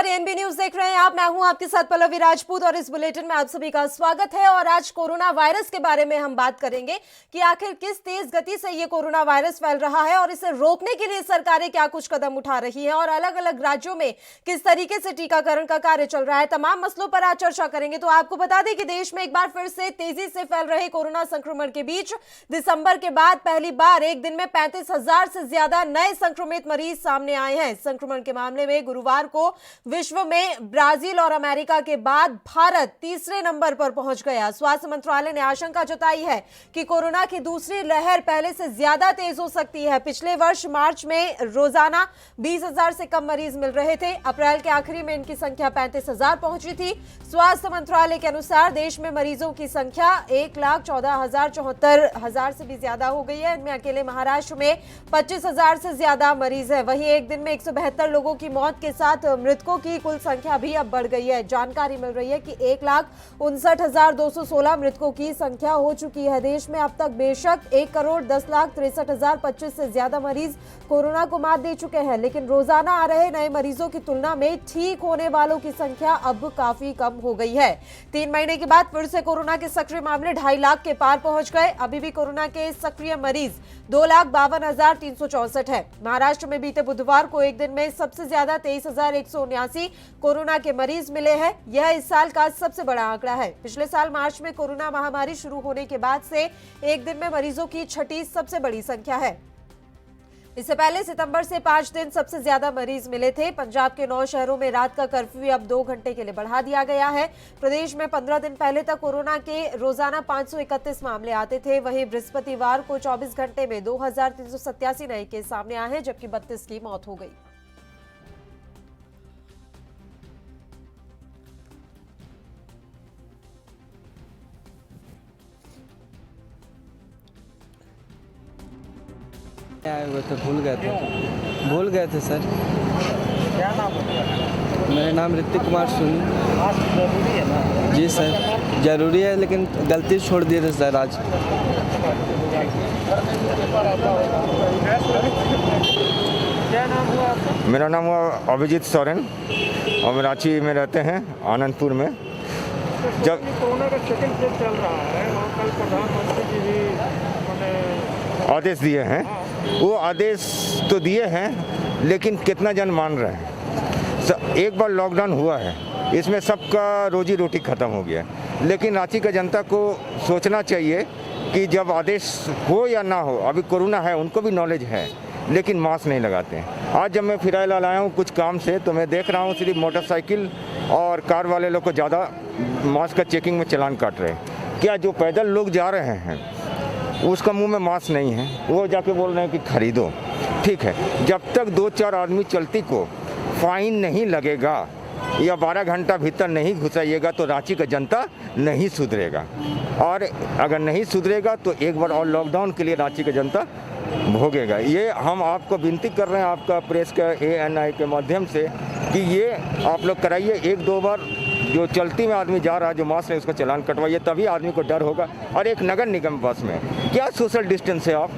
नमस्कार, ANB news देख रहे हैं आप। मैं हूं आपके साथ पल्लवी राजपूत और इस बुलेटिन में आप सभी का स्वागत है। और आज कोरोना वायरस के बारे में हम बात करेंगे कि आखिर किस तेज गति से ये कोरोना वायरस फैल रहा है और इसे रोकने के लिए सरकारें क्या कुछ कदम उठा रही हैं और अलग अलग राज्यों में किस तरीके से टीकाकरण का कार्य चल रहा है। तमाम मसलों पर आज चर्चा करेंगे। तो आपको बता दें कि देश में एक बार फिर से तेजी से फैल रहे कोरोना संक्रमण के बीच दिसंबर के बाद पहली बार एक दिन में 35,000 से ज्यादा नए संक्रमित मरीज सामने आए हैं। संक्रमण के मामले में गुरुवार को विश्व में ब्राजील और अमेरिका के बाद भारत तीसरे नंबर पर पहुंच गया। स्वास्थ्य मंत्रालय ने आशंका जताई है कि कोरोना की दूसरी लहर पहले से ज्यादा तेज हो सकती है। पिछले वर्ष मार्च में रोजाना 20,000 से कम मरीज मिल रहे थे। अप्रैल के आखिरी में इनकी संख्या 35,000 पहुंची थी। स्वास्थ्य मंत्रालय के अनुसार देश में मरीजों की संख्या 1,14,74,000 से भी ज्यादा हो गई है। इनमें अकेले महाराष्ट्र में 25,000 से ज्यादा मरीज है। वहीं एक दिन में 172 लोगों की मौत के साथ मृतकों की कुल संख्या भी अब बढ़ गई है। जानकारी मिल रही है कि 1,59,216 मृतकों की संख्या हो चुकी है। देश में अब तक बेशक 1,10,63,025 से ज्यादा मरीज कोरोना को मात दे चुके हैं, लेकिन रोजाना आ रहे नए मरीजों की तुलना में ठीक होने वालों की संख्या अब काफी कम हो गई है। 3 महीने के बाद फिर से कोरोना के सक्रिय मामले 2.5 लाख के पार पहुंच गए। अभी भी कोरोना के सक्रिय मरीज 2,52,364 है। महाराष्ट्र में बीते बुधवार को एक दिन में सबसे ज्यादा 23,179 कोरोना के मरीज मिले हैं। यह इस साल का सबसे बड़ा आंकड़ा है। पिछले साल मार्च में कोरोना महामारी शुरू होने के बाद से एक दिन में मरीजों की छठी सबसे बड़ी संख्या है। इससे पहले सितंबर से 5 दिन सबसे ज्यादा मरीज मिले थे। पंजाब के 9 शहरों में रात का कर्फ्यू अब 2 घंटे के लिए बढ़ा दिया गया है। प्रदेश में 15 दिन पहले तक कोरोना के रोजाना 531 मामले आते थे। वहीं बृहस्पतिवार को 24 घंटे में 2,387 नए केस सामने आए हैं, जबकि 32 की मौत हो गई। आए हुए थे, भूल गए थे सर। क्या नाम है? मेरा नाम ऋतिक कुमार सोनी। मास्क जरूरी है ना? जी सर, जरूरी है, लेकिन गलती छोड़ दिए थे सर आज। क्या नाम हुआ आपका? मेरा नाम हुआ अभिजीत सोरेन और मैं रांची में रहते हैं, आनंदपुर में। जब कोरोना का सेकंड फेज चल रहा है, वहाँ कल प्रधानमंत्री जी भी आदेश दिए हैं, वो आदेश तो दिए हैं, लेकिन कितना जन मान रहे हैं। एक बार लॉकडाउन हुआ है, इसमें सबका रोजी रोटी खत्म हो गया है। लेकिन रांची का जनता को सोचना चाहिए कि जब आदेश हो या ना हो, अभी कोरोना है, उनको भी नॉलेज है, लेकिन मास्क नहीं लगाते हैं। आज जब मैं फिराइल आया हूँ कुछ काम से, तो मैं देख रहा हूँ सिर्फ मोटरसाइकिल और कार वाले लोग को ज़्यादा मास्क का चेकिंग में चालान काट रहे हैं। क्या जो पैदल लोग जा रहे हैं उसका मुंह में मास्क नहीं है, वो जाके बोल रहे हैं कि खरीदो। ठीक है, जब तक 2-4 आदमी चलती को फाइन नहीं लगेगा या 12 घंटा भीतर नहीं घुसाइएगा तो रांची का जनता नहीं सुधरेगा। और अगर नहीं सुधरेगा तो एक बार और लॉकडाउन के लिए रांची का जनता भोगेगा। ये हम आपको विनती कर रहे हैं, आपका प्रेस का ANI के माध्यम से, कि ये आप लोग कराइए। 1-2 बार जो चलती में आदमी जा रहा है, जो मास्क है, उसका चालान कटवाइए, तभी आदमी को डर होगा। और एक नगर निगम बस में क्या सोशल डिस्टेंस है? आप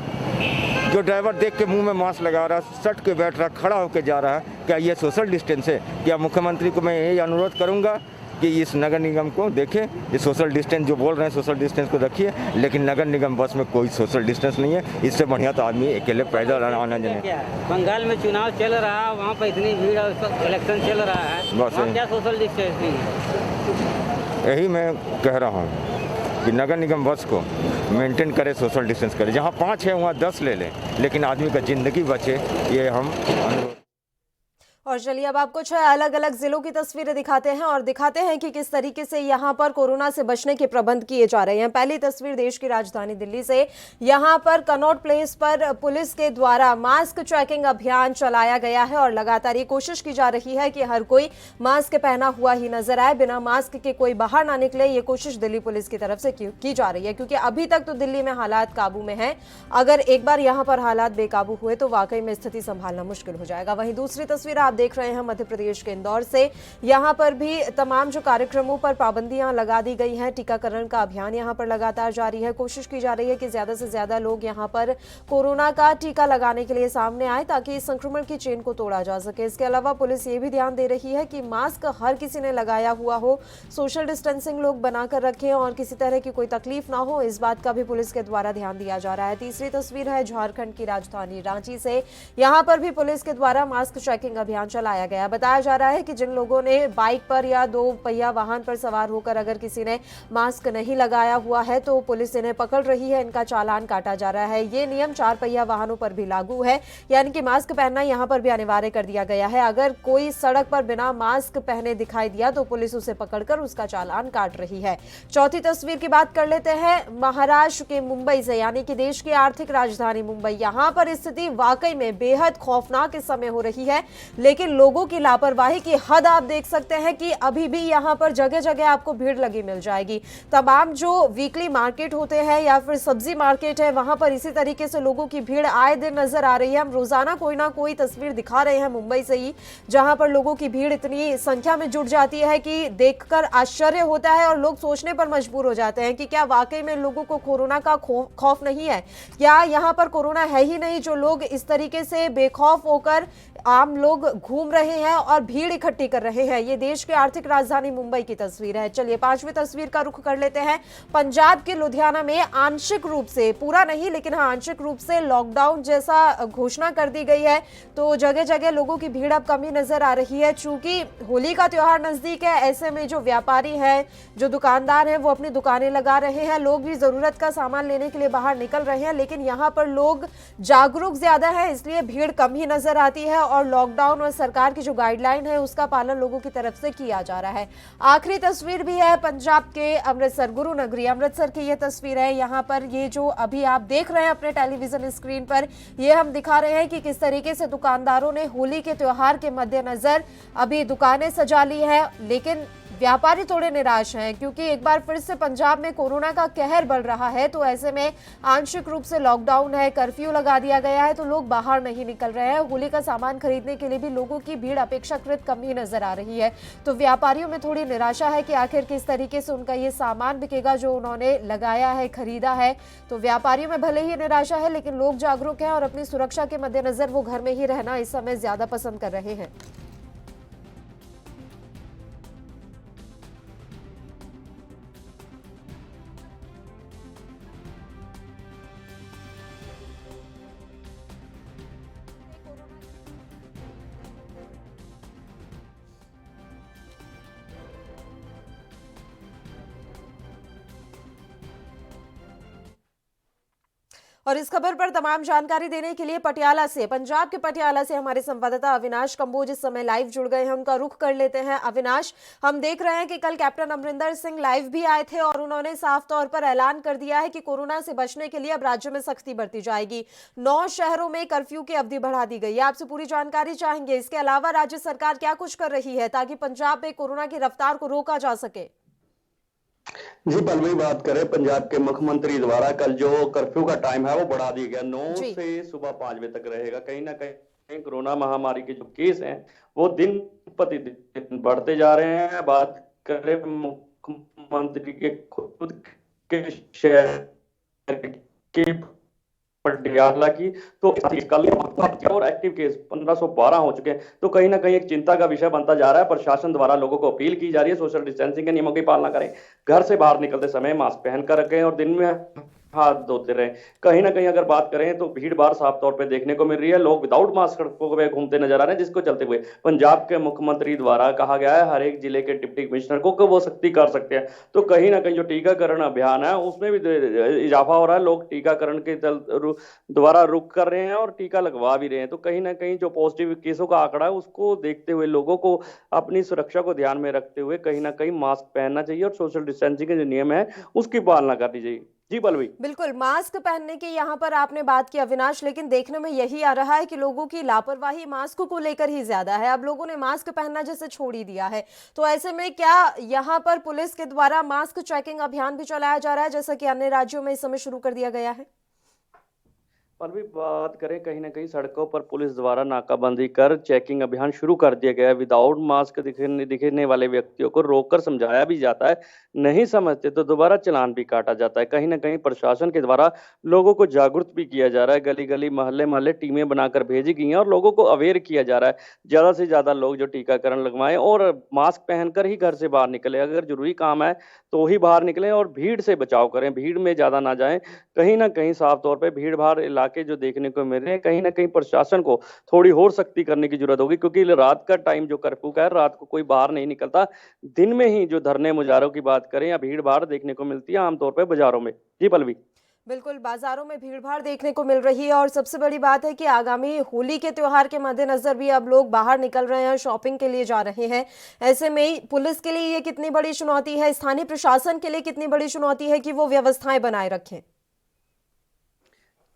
जो ड्राइवर देख के मुंह में मास्क लगा रहा है, सट के बैठ रहा, खड़ा होकर जा रहा है, क्या ये सोशल डिस्टेंस है? क्या मुख्यमंत्री को मैं यही अनुरोध करूंगा कि इस नगर निगम को देखें, ये सोशल डिस्टेंस जो बोल रहे हैं, सोशल डिस्टेंस को रखिए। लेकिन नगर निगम बस में कोई सोशल डिस्टेंस नहीं है। इससे बढ़िया तो आदमी अकेले पैदल आना जाने। बंगाल में चुनाव चल रहा है, वहाँ पर इतनी भीड़ है, इलेक्शन चल रहा है, बस वहाँ क्या सोशल डिस्टेंस नहीं है? यही मैं कह रहा हूँ कि नगर निगम बस को मेंटेन करे, सोशल डिस्टेंस करे। जहाँ 5 है वहाँ 10 ले लें, लेकिन आदमी का ज़िंदगी बचे, ये हम अनुरोध। और चलिए अब आपको कुछ अलग अलग जिलों की तस्वीरें दिखाते हैं और दिखाते हैं कि किस तरीके से यहां पर कोरोना से बचने के प्रबंध किए जा रहे हैं। पहली तस्वीर देश की राजधानी दिल्ली से। यहां पर कनॉट प्लेस पर पुलिस के द्वारा मास्क चेकिंग अभियान चलाया गया है और लगातार ये कोशिश की जा रही है कि हर कोई मास्क पहना हुआ ही नजर आए, बिना मास्क के कोई बाहर ना निकले। ये कोशिश दिल्ली पुलिस की तरफ से की जा रही है, क्योंकि अभी तक तो दिल्ली में हालात काबू में है। अगर एक बार यहाँ पर हालात बेकाबू हुए तो वाकई में स्थिति संभालना मुश्किल हो जाएगा। वहीं दूसरी तस्वीर आप देख रहे हैं मध्य प्रदेश के इंदौर से। यहाँ पर भी तमाम जो कार्यक्रमों पर पाबंदियां लगा दी गई हैं, टीकाकरण का अभियान यहाँ पर लगातार जारी है। कोशिश की जा रही है कि ज्यादा से ज्यादा लोग यहाँ पर कोरोना का टीका लगाने के लिए सामने आए ताकि इस संक्रमण की चेन को तोड़ा जा सके। इसके अलावा पुलिस ये भी ध्यान दे रही है कि मास्क हर किसी ने लगाया हुआ हो, सोशल डिस्टेंसिंग लोग बनाकर रखें और किसी तरह की कोई तकलीफ ना हो, इस बात का भी पुलिस के द्वारा ध्यान दिया जा रहा है। तीसरी तस्वीर है झारखंड की राजधानी रांची से। यहाँ पर भी पुलिस के द्वारा मास्क चेकिंग अभियान चलाया गया। बताया जा रहा है कि जिन लोगों ने बाइक पर या 2 पहिया वाहन पर सवार होकर अगर किसी ने मास्क नहीं लगाया हुआ है तो पुलिस इन्हें पकड़ रही है, इनका चालान काटा जा रहा है। ये नियम 4 पहिया वाहनों पर भी लागू है, यानी कि मास्क पहनना यहाँ पर भी अनिवार्य कर दिया गया है। अगर कोई सड़क पर बिना मास्क पहने दिखाई दिया तो पुलिस उसे पकड़कर उसका चालान काट रही है। चौथी तस्वीर की बात कर लेते हैं महाराष्ट्र के मुंबई से, यानी कि देश की आर्थिक राजधानी मुंबई। यहाँ पर स्थिति वाकई में बेहद खौफनाक इस समय हो रही है, लेकिन लोगों की लापरवाही की हद आप देख सकते हैं कि अभी भी यहाँ पर जगह जगह आपको भीड़ लगी मिल जाएगी। तमाम जो वीकली मार्केट होते हैं या फिर सब्जी मार्केट है, वहां पर इसी तरीके से लोगों की भीड़ आए दिन नजर आ रही है। हम रोजाना कोई ना कोई तस्वीर दिखा रहे हैं मुंबई से ही, जहां पर लोगों की भीड़ इतनी संख्या में जुट जाती है कि देखकर आश्चर्य होता है और लोग सोचने पर मजबूर हो जाते हैं कि क्या वाकई में लोगों को कोरोना का खौफ नहीं है, क्या यहाँ पर कोरोना है ही नहीं, जो लोग इस तरीके से बेखौफ होकर आम लोग घूम रहे हैं और भीड़ इकट्ठी कर रहे हैं। ये देश की आर्थिक राजधानी मुंबई की तस्वीर है। चलिए 5वीं तस्वीर का रुख कर लेते हैं। पंजाब के लुधियाना में आंशिक रूप से, पूरा नहीं लेकिन हाँ आंशिक रूप से लॉकडाउन जैसा घोषणा कर दी गई है, तो जगह जगह लोगों की भीड़ अब कमी नजर आ रही है। चूंकि होली का त्योहार नजदीक है, ऐसे में जो व्यापारी हैं, जो दुकानदार हैं, वो अपनी दुकानें लगा रहे हैं, लोग भी जरूरत का सामान लेने के लिए बाहर निकल रहे हैं, लेकिन यहाँ पर लोग जागरूक ज्यादा है, इसलिए भीड़ कम ही नजर आती है और लॉकडाउन और सरकार की जो गाइडलाइन है उसका पालन लोगों की तरफ से किया जा रहा है। आखिरी तस्वीर भी है पंजाब के अमृतसर, गुरु नगरी अमृतसर की ये तस्वीर है। यहाँ पर ये जो अभी आप देख रहे हैं अपने टेलीविजन स्क्रीन पर, ये हम दिखा रहे हैं कि किस तरीके से दुकानदारों ने होली के त्योहार के मद्देनजर अभी दुकानें सजा ली है, लेकिन व्यापारी थोड़े निराश हैं क्योंकि एक बार फिर से पंजाब में कोरोना का कहर बढ़ रहा है। तो ऐसे में आंशिक रूप से लॉकडाउन है, कर्फ्यू लगा दिया गया है, तो लोग बाहर नहीं निकल रहे हैं। होली का सामान खरीदने के लिए भी लोगों की भीड़ अपेक्षाकृत कम ही नजर आ रही है। तो व्यापारियों में थोड़ी निराशा है कि आखिर किस तरीके से उनका ये सामान बिकेगा जो उन्होंने लगाया है, खरीदा है। तो व्यापारियों में भले ही निराशा है, लेकिन लोग जागरूक हैं और अपनी सुरक्षा के मद्देनजर वो घर में ही रहना इस समय ज्यादा पसंद कर रहे हैं। और इस खबर पर तमाम जानकारी देने के लिए पटियाला से, पंजाब के पटियाला से हमारे संवाददाता अविनाश कंबोज इस समय लाइव जुड़ गए हैं। उनका रुख कर लेते हैं। अविनाश, हम देख रहे हैं कि कल कैप्टन अमरिंदर सिंह लाइव भी आए थे और उन्होंने साफ तौर पर ऐलान कर दिया है कि कोरोना से बचने के लिए अब राज्य में सख्ती बरती जाएगी। 9 शहरों में कर्फ्यू की अवधि बढ़ा दी गई है। आपसे पूरी जानकारी चाहेंगे। इसके अलावा राज्य सरकार क्या कुछ कर रही है ताकि पंजाब में कोरोना की रफ्तार को रोका जा सके? जी पलवी, बात करें पंजाब के मुख्यमंत्री द्वारा कल जो कर्फ्यू का टाइम है वो बढ़ा दिया गया, 9 से सुबह 5 बजे तक रहेगा। कहीं ना कहीं कोरोना महामारी के जो केस हैं वो दिन प्रतिदिन बढ़ते जा रहे हैं। बात करें मुख्यमंत्री के खुद के शहर के पटियाला की, तो कल और एक्टिव केस 1512 हो चुके हैं। तो कहीं ना कहीं एक चिंता का विषय बनता जा रहा है। प्रशासन द्वारा लोगों को अपील की जा रही है सोशल डिस्टेंसिंग के नियमों की पालना करें, घर से बाहर निकलते समय मास्क पहनकर रखें और दिन में हाथ धोते रहे। कहीं ना कहीं अगर बात करें तो भीड़ भाड़ साफ तौर पे देखने को मिल रही है। लोग विदाउट मास्क सड़कों पे घूमते नजर आ रहे हैं, जिसको चलते हुए पंजाब के मुख्यमंत्री द्वारा कहा गया है हर एक जिले के डिप्टी कमिश्नर को वो सख्ती कर सकते हैं। तो कहीं ना कहीं जो टीकाकरण अभियान है उसमें भी इजाफा हो रहा है। लोग टीकाकरण के द्वारा रुक कर रहे हैं और टीका लगवा भी रहे हैं। तो कहीं ना कहीं जो पॉजिटिव केसों का आंकड़ा है उसको देखते हुए लोगों को अपनी सुरक्षा को ध्यान में रखते हुए कहीं ना कहीं मास्क पहनना चाहिए और सोशल डिस्टेंसिंग के जो नियम है उसकी पालना करनी चाहिए। जी पलवी, बिल्कुल मास्क पहनने की यहाँ पर आपने बात की अविनाश, लेकिन देखने में यही आ रहा है कि लोगों की लापरवाही मास्क को लेकर ही ज्यादा है। अब लोगों ने मास्क पहनना जैसे छोड़ ही दिया है। तो ऐसे में क्या यहाँ पर पुलिस के द्वारा मास्क चेकिंग अभियान भी चलाया जा रहा है जैसा कि अन्य राज्यों में इस समय शुरू कर दिया गया है? पर भी बात करें, कहीं ना कहीं सड़कों पर पुलिस द्वारा नाकाबंदी कर चेकिंग अभियान शुरू कर दिया गया है। विदाउट मास्क दिखने वाले व्यक्तियों को रोककर समझाया भी जाता है, नहीं समझते तो दोबारा चालान भी काटा जाता है। कहीं ना कहीं प्रशासन के द्वारा लोगों को जागरूक भी किया जा रहा है। गली गली मोहल्ले मोहल्ले टीमें बनाकर भेजी गई हैं और लोगों को अवेयर किया जा रहा है। ज्यादा से ज्यादा लोग जो टीकाकरण लगवाएं और मास्क पहनकर ही घर से बाहर निकले। अगर जरूरी काम है तो ही बाहर निकलें और भीड़ से बचाव करें, भीड़ में ज्यादा ना जाएं। कहीं ना कहीं साफ तौर पे भीड़ भाड़ इलाके जो देखने को मिल रहे हैं, कहीं ना कहीं प्रशासन को थोड़ी और सख्ती करने की जरूरत होगी, क्योंकि रात का टाइम जो कर्फ्यू का है, रात को कोई बाहर नहीं निकलता। दिन में ही जो धरने मुजाहरों की बात करें या भीड़ भाड़ देखने को मिलती है आमतौर पर बाजारों में। जी पल्लवी। बिल्कुल, बाजारों में भीड़ भाड़ देखने को मिल रही है और सबसे बड़ी बात है कि आगामी होली के त्योहार के मद्देनजर भी अब लोग बाहर निकल रहे हैं, शॉपिंग के लिए जा रहे हैं। ऐसे में पुलिस के लिए ये कितनी बड़ी चुनौती है, स्थानीय प्रशासन के लिए कितनी बड़ी चुनौती है कि वो व्यवस्थाएं बनाए रखें?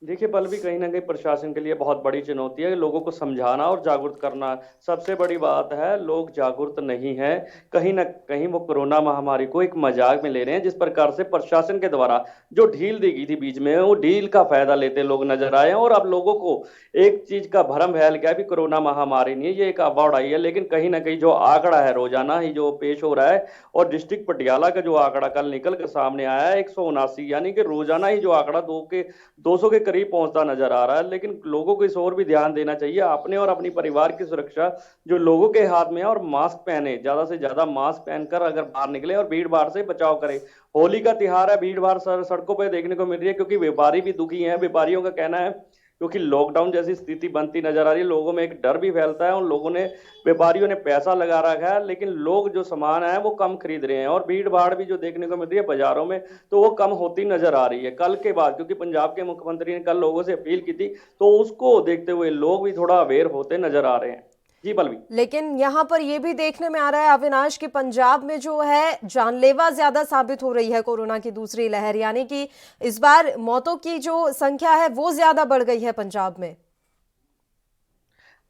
देखिए पल्लवी, कहीं ना कहीं प्रशासन के लिए बहुत बड़ी चुनौती है लोगों को समझाना और जागरूक करना। सबसे बड़ी बात है, लोग जागरूक नहीं है। कहीं ना कहीं वो कोरोना महामारी को एक मजाक में ले रहे हैं। जिस प्रकार से प्रशासन के द्वारा जो ढील दी गई थी बीच में, वो ढील का फायदा लेते लोग नजर आए हैं। और अब लोगों को एक चीज का भ्रम फैल गया भी कोरोना महामारी नहीं है, ये एक अफवाह उड़ाई है। लेकिन कहीं ना कहीं जो आंकड़ा है रोजाना ही जो पेश हो रहा है, और डिस्ट्रिक्ट पटियाला का जो आंकड़ा कल निकल कर सामने आया है 179, यानी कि रोजाना ही जो आंकड़ा 200 के करीब पहुंचता नजर आ रहा है। लेकिन लोगों को इस ओर भी ध्यान देना चाहिए, अपने और अपनी परिवार की सुरक्षा जो लोगों के हाथ में है। और मास्क पहने, ज्यादा से ज्यादा मास्क पहनकर अगर बाहर निकले और भीड़ भाड़ से बचाव करें। होली का त्योहार है, भीड़ भाड़ सड़कों पर देखने को मिल रही है, क्योंकि व्यापारी भी दुखी हैं। व्यापारियों का कहना है क्योंकि लॉकडाउन जैसी स्थिति बनती नजर आ रही है, लोगों में एक डर भी फैलता है। और लोगों ने, व्यापारियों ने पैसा लगा रखा है, लेकिन लोग जो सामान है वो कम खरीद रहे हैं। और भीड़ भाड़ भी जो देखने को मिल रही है बाजारों में, तो वो कम होती नजर आ रही है कल के बाद। क्योंकि पंजाब के मुख्यमंत्री ने कल लोगों से अपील की थी, तो उसको देखते हुए लोग भी थोड़ा अवेयर होते नजर आ रहे हैं। जी पल्लवी। लेकिन यहाँ पर यह भी देखने में आ रहा है अविनाश कि पंजाब में जो है जानलेवा ज्यादा साबित हो रही है कोरोना की दूसरी लहर, यानी कि इस बार मौतों की जो संख्या है वो ज्यादा बढ़ गई है पंजाब में।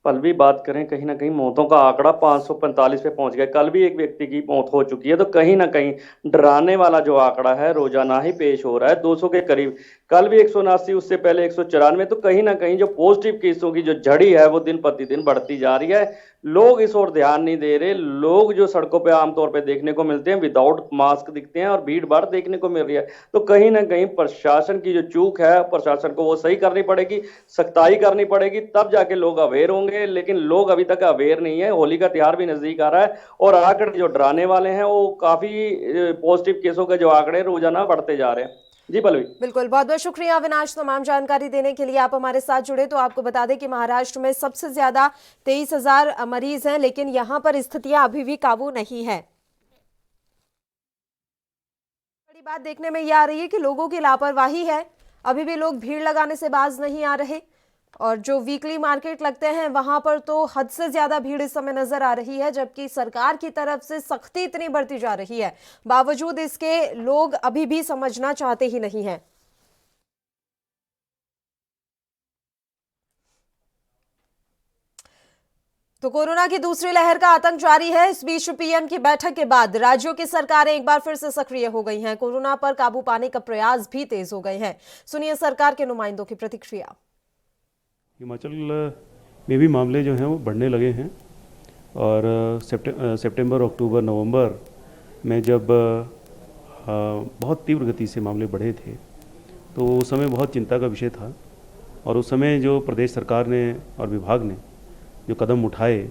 पल्लवी, बात करें, कहीं ना कहीं मौतों का आंकड़ा 545 पे पहुंच गया। कल भी एक व्यक्ति की मौत हो चुकी है। तो कहीं ना कहीं डराने वाला जो आंकड़ा है रोजाना ही पेश हो रहा है 200 के करीब। कल भी 179, उससे पहले 194। तो कहीं ना कहीं जो पॉजिटिव केसों की जो झड़ी है वो दिन प्रतिदिन बढ़ती जा रही है। लोग इस ओर ध्यान नहीं दे रहे। लोग जो सड़कों पे आमतौर पे देखने को मिलते हैं विदाउट मास्क दिखते हैं, और भीड़ भाड़ देखने को मिल रही है। तो कहीं ना कहीं प्रशासन की जो चूक है, प्रशासन को वो सही करनी पड़ेगी, सख्ताई करनी पड़ेगी, तब जाके लोग अवेयर होंगे। लेकिन लोग अभी तक अवेयर नहीं है। होली का त्योहार भी नजदीक आ रहा है और आंकड़े जो डराने वाले हैं, वो काफी पॉजिटिव केसों के जो आंकड़े रोजाना बढ़ते जा रहे हैं। जी पल्लवी। बिल्कुल, बहुत बहुत शुक्रिया अविनाश तमाम जानकारी देने के लिए। आप हमारे साथ जुड़े। तो आपको बता दें कि महाराष्ट्र में सबसे ज्यादा 23,000 मरीज हैं, लेकिन यहां पर स्थितियां अभी भी काबू नहीं है। बड़ी बात देखने में यह आ रही है कि लोगों की लापरवाही है। अभी भी लोग भीड़ लगाने से बाज नहीं आ रहे। और जो वीकली मार्केट लगते हैं वहां पर तो हद से ज्यादा भीड़ इस समय नजर आ रही है, जबकि सरकार की तरफ से सख्ती इतनी बढ़ती जा रही है, बावजूद इसके लोग अभी भी समझना चाहते ही नहीं हैं। तो कोरोना की दूसरी लहर का आतंक जारी है। इस बीच पीएम की बैठक के बाद राज्यों की सरकारें एक बार फिर से सक्रिय हो गई हैं। कोरोना पर काबू पाने का प्रयास भी तेज हो गए हैं। सुनिए सरकार के नुमाइंदों की प्रतिक्रिया। हिमाचल में भी मामले जो हैं वो बढ़ने लगे हैं, और सितंबर, अक्टूबर, नवंबर में जब बहुत तीव्र गति से मामले बढ़े थे तो उस समय बहुत चिंता का विषय था। और उस समय जो प्रदेश सरकार ने और विभाग ने जो कदम उठाए,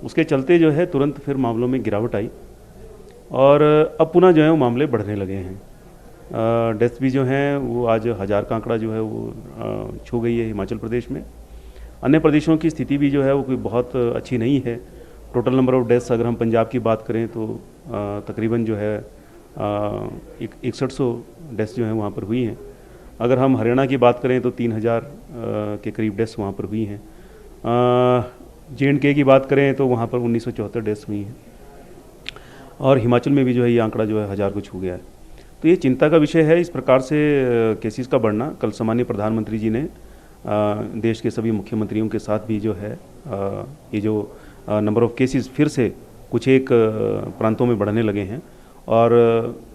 उसके चलते जो है तुरंत फिर मामलों में गिरावट आई, और अब पुनः जो है वो मामले बढ़ने लगे हैं। डेथ भी जो हैं वो आज 1000 का आंकड़ा जो है वो छू गई है हिमाचल प्रदेश में। अन्य प्रदेशों की स्थिति भी जो है वो कोई बहुत अच्छी नहीं है। टोटल नंबर ऑफ डेथ्स अगर हम पंजाब की बात करें तो तकरीबन जो है 6100 डेथ्स जो हैं वहाँ पर हुई हैं। अगर हम हरियाणा की बात करें तो 3000 के करीब डेथ्स वहाँ पर हुई हैं। J&K की बात करें तो वहाँ पर 1974 डेथ्स हुई हैं, और हिमाचल में भी जो है ये आंकड़ा जो है 1000 को छू गया है। तो ये चिंता का विषय है इस प्रकार से केसेस का बढ़ना। कल सम्मानीय प्रधानमंत्री जी ने देश के सभी मुख्यमंत्रियों के साथ भी जो है ये जो नंबर ऑफ केसेस फिर से कुछ एक प्रांतों में बढ़ने लगे हैं। और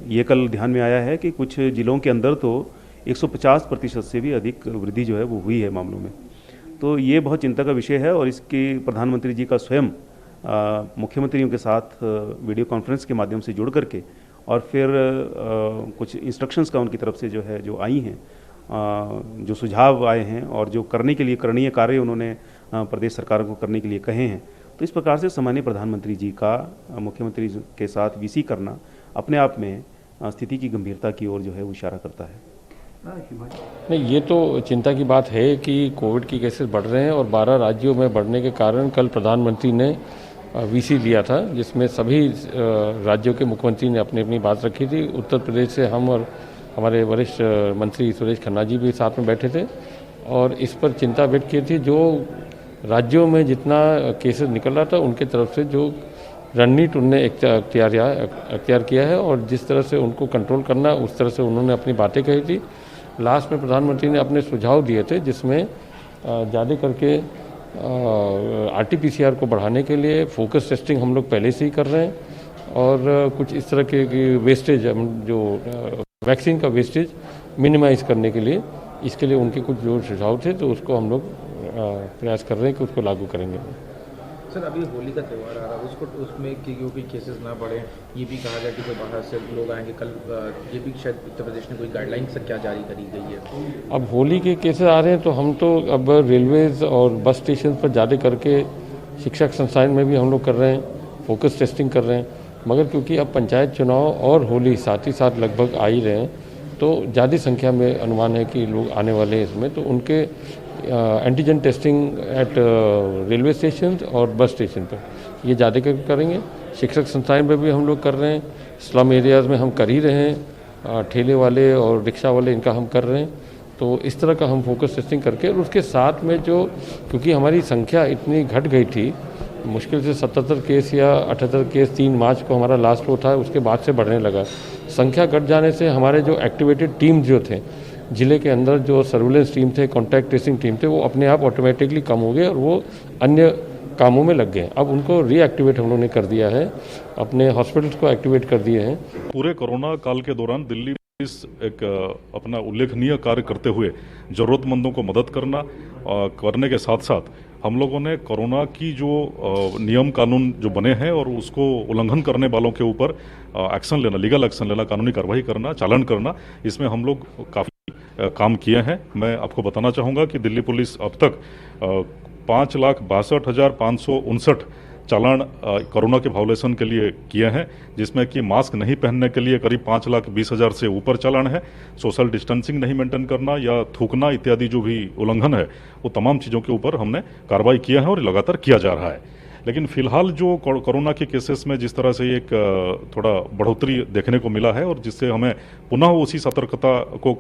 ये कल ध्यान में आया है कि कुछ ज़िलों के अंदर तो 150% से भी अधिक वृद्धि जो है वो हुई है मामलों में। तो ये बहुत चिंता का विषय है और इसकी प्रधानमंत्री जी का स्वयं मुख्यमंत्रियों के साथ वीडियो कॉन्फ्रेंस के माध्यम से जुड़ करके और फिर कुछ इंस्ट्रक्शंस का उनकी तरफ से जो है जो आई हैं, जो सुझाव आए हैं और जो करने के लिए करणीय कार्य उन्होंने प्रदेश सरकार को करने के लिए कहे हैं, तो इस प्रकार से सामान्य प्रधानमंत्री जी का मुख्यमंत्री के साथ वीसी करना अपने आप में स्थिति की गंभीरता की ओर जो है वो इशारा करता है। नहीं, ये तो चिंता की बात है कि कोविड की केसेस बढ़ रहे हैं और 12 राज्यों में बढ़ने के कारण कल प्रधानमंत्री ने वीसी लिया था, जिसमें सभी राज्यों के मुख्यमंत्री ने अपनी अपनी बात रखी थी। उत्तर प्रदेश से हम और हमारे वरिष्ठ मंत्री सुरेश खन्ना जी भी साथ में बैठे थे और इस पर चिंता व्यक्त की थी। जो राज्यों में जितना केसेस निकल रहा था उनके तरफ से जो रणनीति उनने अख्तियार किया है और जिस तरह से उनको कंट्रोल करना उस तरह से उन्होंने अपनी बातें कही थी। लास्ट में प्रधानमंत्री ने अपने सुझाव दिए थे, जिसमें ज़्यादा करके RT-PCR को बढ़ाने के लिए फोकस टेस्टिंग हम लोग पहले से ही कर रहे हैं और कुछ इस तरह के वेस्टेज, जो वैक्सीन का वेस्टेज मिनिमाइज करने के लिए, इसके लिए उनके कुछ जो सुझाव थे तो उसको हम लोग प्रयास कर रहे हैं कि उसको लागू करेंगे। सर, अभी होली का त्यौहार आ रहा है, उसमें क्योंकि केसेस ना बढ़े, ये भी कहा गया कि कोई बाहर से लोग आएंगे। कल ये भी शायद उत्तर प्रदेश ने कोई गाइडलाइन से क्या जारी करी गई है? अब होली के केसेस आ रहे हैं तो हम तो अब रेलवेज और बस स्टेशन पर ज़्यादा करके शिक्षक संस्थान में भी हम लोग कर रहे हैं, फोकस टेस्टिंग कर रहे हैं। मगर क्योंकि अब पंचायत चुनाव और होली साथ ही साथ लगभग आ ही रहे हैं, तो ज़्यादा संख्या में अनुमान है कि लोग आने वाले हैं इसमें, तो उनके antigen testing at railway station और बस स्टेशन पर ये ज़्यादा करेंगे। शिक्षक संस्थान में भी हम लोग कर रहे हैं, स्लम एरियाज़ में हम कर ही रहे हैं, ठेले वाले और रिक्शा वाले इनका हम कर रहे हैं। तो इस तरह का हम फोकस टेस्टिंग करके और उसके साथ में जो, क्योंकि हमारी संख्या इतनी घट गई थी, मुश्किल से 77 केस या 78 केस 3 मार्च को हमारा लास्ट वो था, उसके बाद से बढ़ने लगा। संख्या घट जाने से हमारे जो एक्टिवेटेड टीम जो थे जिले के अंदर, जो सर्विलेंस टीम थे, कॉन्टैक्ट ट्रेसिंग टीम थे, वो अपने आप ऑटोमेटिकली कम हो गए और वो अन्य कामों में लग गए। अब उनको रीएक्टिवेट हम लोगों ने कर दिया है, अपने हॉस्पिटल्स को एक्टिवेट कर दिए हैं। पूरे कोरोना काल के दौरान दिल्ली पुलिस एक अपना उल्लेखनीय कार्य करते हुए ज़रूरतमंदों को मदद करने के साथ साथ हम लोगों ने कोरोना की जो नियम कानून जो बने हैं और उसको उल्लंघन करने वालों के ऊपर एक्शन लेना, लीगल एक्शन लेना, कानूनी कार्रवाई करना, चालान करना, इसमें हम लोग काफ़ी काम किए हैं। मैं आपको बताना चाहूँगा कि दिल्ली पुलिस अब तक 5,62,559 चालान कोरोना के वायोलेशन के लिए किए हैं, जिसमें कि मास्क नहीं पहनने के लिए करीब 5,20,000 से ऊपर चालान है। सोशल डिस्टेंसिंग नहीं मेंटेन करना या थूकना इत्यादि जो भी उल्लंघन है, वो तमाम चीज़ों के ऊपर हमने कार्रवाई किया है और लगातार किया जा रहा है। लेकिन फिलहाल जो कोरोना के केसेस में जिस तरह से एक थोड़ा बढ़ोतरी देखने को मिला है और जिससे हमें पुनः उसी सतर्कता को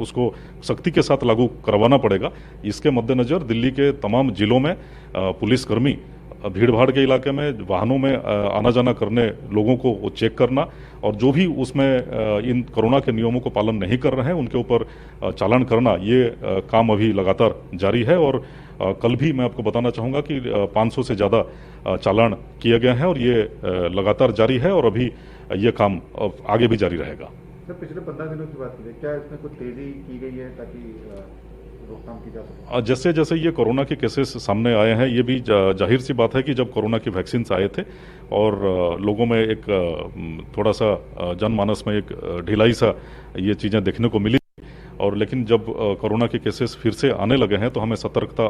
उसको सख्ती के साथ लागू करवाना पड़ेगा, इसके मद्देनज़र दिल्ली के तमाम जिलों में पुलिसकर्मी भीड़ भाड़ के इलाके में वाहनों में आना जाना करने लोगों को चेक करना और जो भी उसमें इन कोरोना के नियमों को पालन नहीं कर रहे हैं उनके ऊपर चालान करना, ये काम अभी लगातार जारी है। और कल भी मैं आपको बताना चाहूँगा कि 500 से ज़्यादा चालान किए गए हैं और ये लगातार जारी है और अभी ये काम आगे भी जारी रहेगा। सर, पिछले 15 दिनों की बात करें, क्या इसमें कुछ तेज़ी की गई है ताकि रोकथाम की जा सके? जैसे जैसे ये कोरोना के केसेस सामने आए हैं, ये भी जाहिर सी बात है कि जब कोरोना की वैक्सीन आए थे और लोगों में एक थोड़ा सा जनमानस में एक ढिलाई सा ये चीज़ें देखने को मिली, और लेकिन जब कोरोना के केसेस फिर से आने लगे हैं तो हमें सतर्कता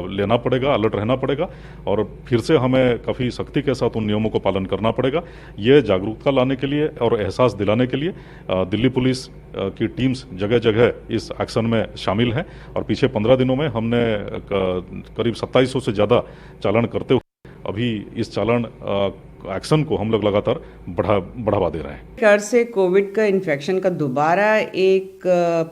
लेना पड़ेगा, अलर्ट रहना पड़ेगा और फिर से हमें काफ़ी सख्ती के साथ उन नियमों को पालन करना पड़ेगा। ये जागरूकता लाने के लिए और एहसास दिलाने के लिए दिल्ली पुलिस की टीम्स जगह जगह इस एक्शन में शामिल हैं और पिछले 15 दिनों में हमने करीब 2700 से ज़्यादा चालान करते हुए अभी इस चालान एक्शन को हम लोग लगातार बढ़ावा दे रहे हैं। प्रकार से कोविड का इन्फेक्शन का दोबारा एक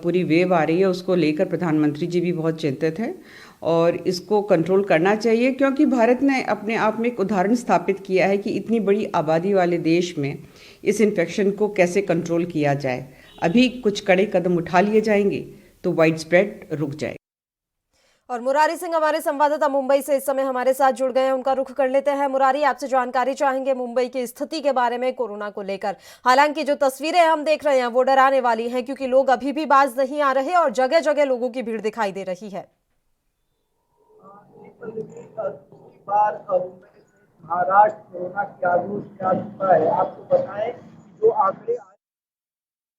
पूरी वेव आ रही है, उसको लेकर प्रधानमंत्री जी भी बहुत चिंतित हैं और इसको कंट्रोल करना चाहिए, क्योंकि भारत ने अपने आप में एक उदाहरण स्थापित किया है कि इतनी बड़ी आबादी वाले देश में इस इन्फेक्शन को कैसे कंट्रोल किया जाए। अभी कुछ कड़े कदम उठा लिए जाएंगे तो वाइड स्प्रेड रुक जाएगा। और मुरारी सिंह हमारे संवाददाता मुंबई से इस समय हमारे साथ जुड़ गए हैं, उनका रुख कर लेते हैं। मुरारी, आपसे जानकारी चाहेंगे मुंबई की स्थिति के बारे में कोरोना को लेकर। हालांकि जो तस्वीरें हम देख रहे हैं वो डराने वाली हैं, क्योंकि लोग अभी भी बाज नहीं आ रहे और जगह जगह लोगों की भीड़ दिखाई दे रही है। महाराष्ट्र कोरोना के आगोश में आ चुका है। आपको बताएं जो आंकड़े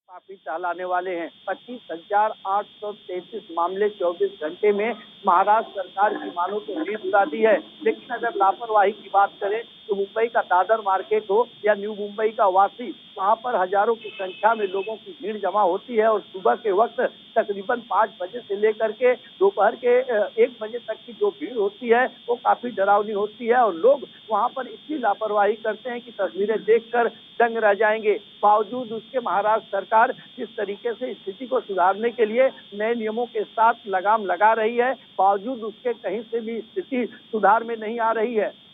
काफी टहलाने वाले हैं। 25,833 मामले 24 घंटे में महाराष्ट्र सरकार की मानो तो नींद उड़ा दी है। लेकिन अगर लापरवाही की बात करें तो मुंबई का दादर मार्केट हो या न्यू मुंबई का वासी, वहां पर हजारों की संख्या में लोगों की भीड़ जमा होती है और सुबह के वक्त तकरीबन 5 बजे से लेकर के दोपहर के 1 बजे तक की जो भीड़ होती है वो काफी डरावनी होती है और लोग वहां पर इतनी लापरवाही करते हैं कि तस्वीरें देखकर दंग रह जाएंगे। बावजूद उसके महाराष्ट्र सरकार जिस तरीके से स्थिति को सुधारने के लिए नए नियमों के साथ लगाम लगा रही है, बावजूद उसके कहीं से भी स्थिति सुधार में नहीं आ रही है।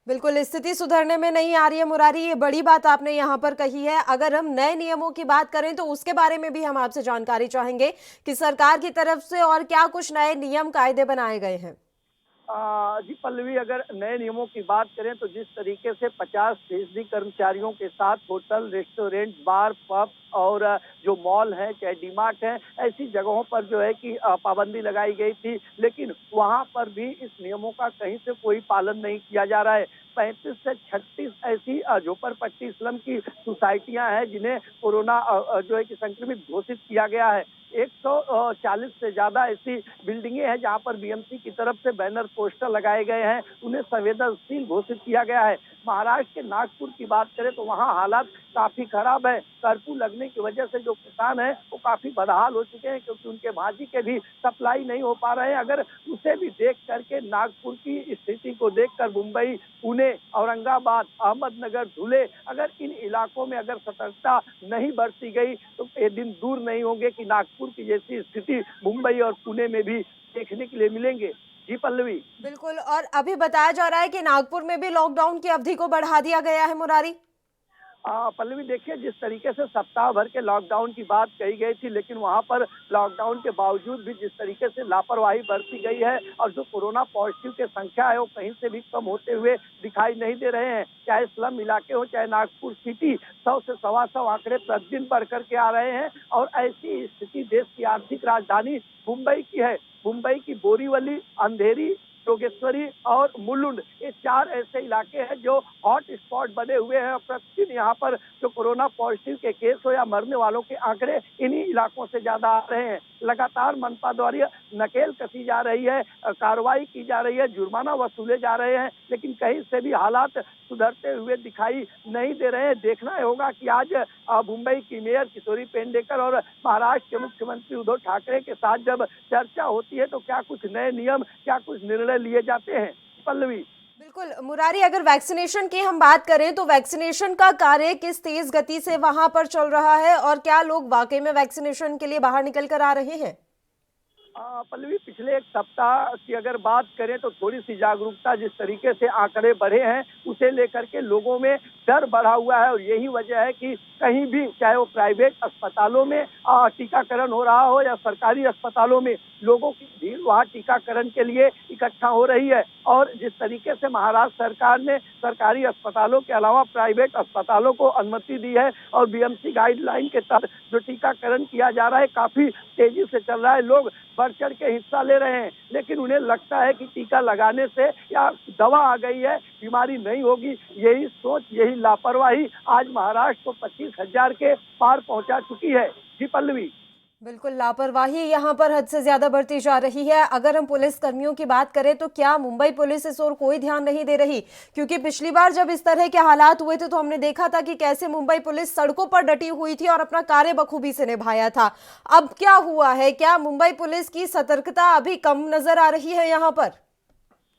बिल्कुल, स्थिति सुधरने में नहीं आ रही है मुरारी, ये बड़ी बात आपने यहाँ पर कही है। अगर हम नए नियमों की बात करें तो उसके बारे में भी हम आपसे जानकारी चाहेंगे कि सरकार की तरफ से और क्या कुछ नए नियम कायदे बनाए गए हैं। जी पल्लवी, अगर नए नियमों की बात करें तो जिस तरीके से 50% कर्मचारियों के साथ होटल, रेस्टोरेंट, बार, पब और जो मॉल है, चाहे डीमार्ट है, ऐसी जगहों पर जो है कि पाबंदी लगाई गई थी, लेकिन वहां पर भी इस नियमों का कहीं से कोई पालन नहीं किया जा रहा है। 35 से 36 ऐसी झोपड़पट्टी स्लम की सोसाइटियां हैं जिन्हें कोरोना जो है कि संक्रमित घोषित किया गया है। 140 से ज्यादा ऐसी बिल्डिंगें हैं जहां पर बीएमसी की तरफ से बैनर, पोस्टर लगाए गए हैं, उन्हें संवेदनशील घोषित किया गया है। महाराष्ट्र के नागपुर की बात करें तो वहां हालात काफी खराब है। कर्फ्यू लगने की वजह से जो किसान हैं वो काफी बदहाल हो चुके हैं, क्योंकि उनके भाजी के भी सप्लाई नहीं हो पा रहे हैं। अगर उसे भी देख करके, नागपुर की स्थिति को देखकर मुंबई, पुणे, औरंगाबाद, अहमदनगर, धुले, अगर इन इलाकों में अगर सतर्कता नहीं बरती गई तो ये दिन दूर नहीं होंगे कि नागपुर की जैसी स्थिति मुंबई और पुणे में भी देखने के लिए मिलेंगे। जी पल्लवी। बिल्कुल, और अभी बताया जा रहा है कि नागपुर में भी लॉकडाउन की अवधि को बढ़ा दिया गया है मुरारी। पल्लवी, देखिए जिस तरीके से सप्ताह भर के लॉकडाउन की बात कही गई थी, लेकिन वहां पर लॉकडाउन के बावजूद भी जिस तरीके से लापरवाही बरती गई है और जो कोरोना पॉजिटिव की संख्या है वो कहीं से भी कम होते हुए दिखाई नहीं दे रहे हैं। चाहे स्लम इलाके हो, चाहे नागपुर सिटी, 100 से 125 आंकड़े प्रतिदिन बढ़ करके आ रहे हैं और ऐसी स्थिति देश की आर्थिक राजधानी मुंबई की है। मुंबई की बोरीवली, अंधेरी, जोगेश्वरी और मुलुंड, ये 4 ऐसे इलाके हैं जो हॉट स्पॉट बने हुए हैं और प्रतिदिन यहाँ पर जो कोरोना पॉजिटिव के केस हो या मरने वालों के आंकड़े इन्हीं इलाकों से ज्यादा आ रहे हैं। लगातार मनपा द्वारा नकेल कसी जा रही है, कार्रवाई की जा रही है, जुर्माना वसूले जा रहे हैं, लेकिन कहीं से भी हालात सुधरते हुए दिखाई नहीं दे रहे हैं। देखना होगा कि आज मुंबई की मेयर किशोरी पेडनेकर और महाराष्ट्र के मुख्यमंत्री उद्धव ठाकरे के साथ जब चर्चा होती है तो क्या कुछ नए नियम, क्या कुछ निर्णय लिए जाते हैं। पल्लवी। बिल्कुल मुरारी, अगर वैक्सीनेशन की हम बात करें तो वैक्सीनेशन का कार्य किस तेज गति से वहां पर चल रहा है और क्या लोग वाकई में वैक्सीनेशन के लिए बाहर निकल कर आ रहे हैं? पल्लवी, पिछले 1 सप्ताह की अगर बात करें तो थोड़ी सी जागरूकता, जिस तरीके से आंकड़े बढ़े हैं उसे लेकर के लोगों में डर बढ़ा हुआ है और यही वजह है कि कहीं भी, चाहे वो प्राइवेट अस्पतालों में टीकाकरण हो रहा हो या सरकारी अस्पतालों में, लोगों की भीड़ वहाँ टीकाकरण के लिए इकट्ठा हो रही है। और जिस तरीके से महाराष्ट्र सरकार ने सरकारी अस्पतालों के अलावा प्राइवेट अस्पतालों को अनुमति दी है और बीएमसी गाइडलाइन के तहत जो टीकाकरण किया जा रहा है काफी तेजी से चल रहा है। लोग बढ़ चढ़ के हिस्सा ले रहे हैं, लेकिन उन्हें लगता है कि टीका लगाने से या दवा आ गई है, बीमारी नहीं होगी। यही सोच, यही लापरवाही आज महाराष्ट्र को 25,000 के पार पहुंचा चुकी है। जी पल्लवी। बिल्कुल, लापरवाही यहाँ पर हद से ज्यादा बढ़ती जा रही है। अगर हम पुलिस कर्मियों की बात करें तो क्या मुंबई पुलिस इस ओर कोई ध्यान नहीं दे रही? क्योंकि पिछली बार जब इस तरह के हालात हुए थे तो हमने देखा था कि कैसे मुंबई पुलिस सड़कों पर डटी हुई थी और अपना कार्य बखूबी से निभाया था। अब क्या हुआ है? क्या मुंबई पुलिस की सतर्कता अभी कम नजर आ रही है यहाँ पर?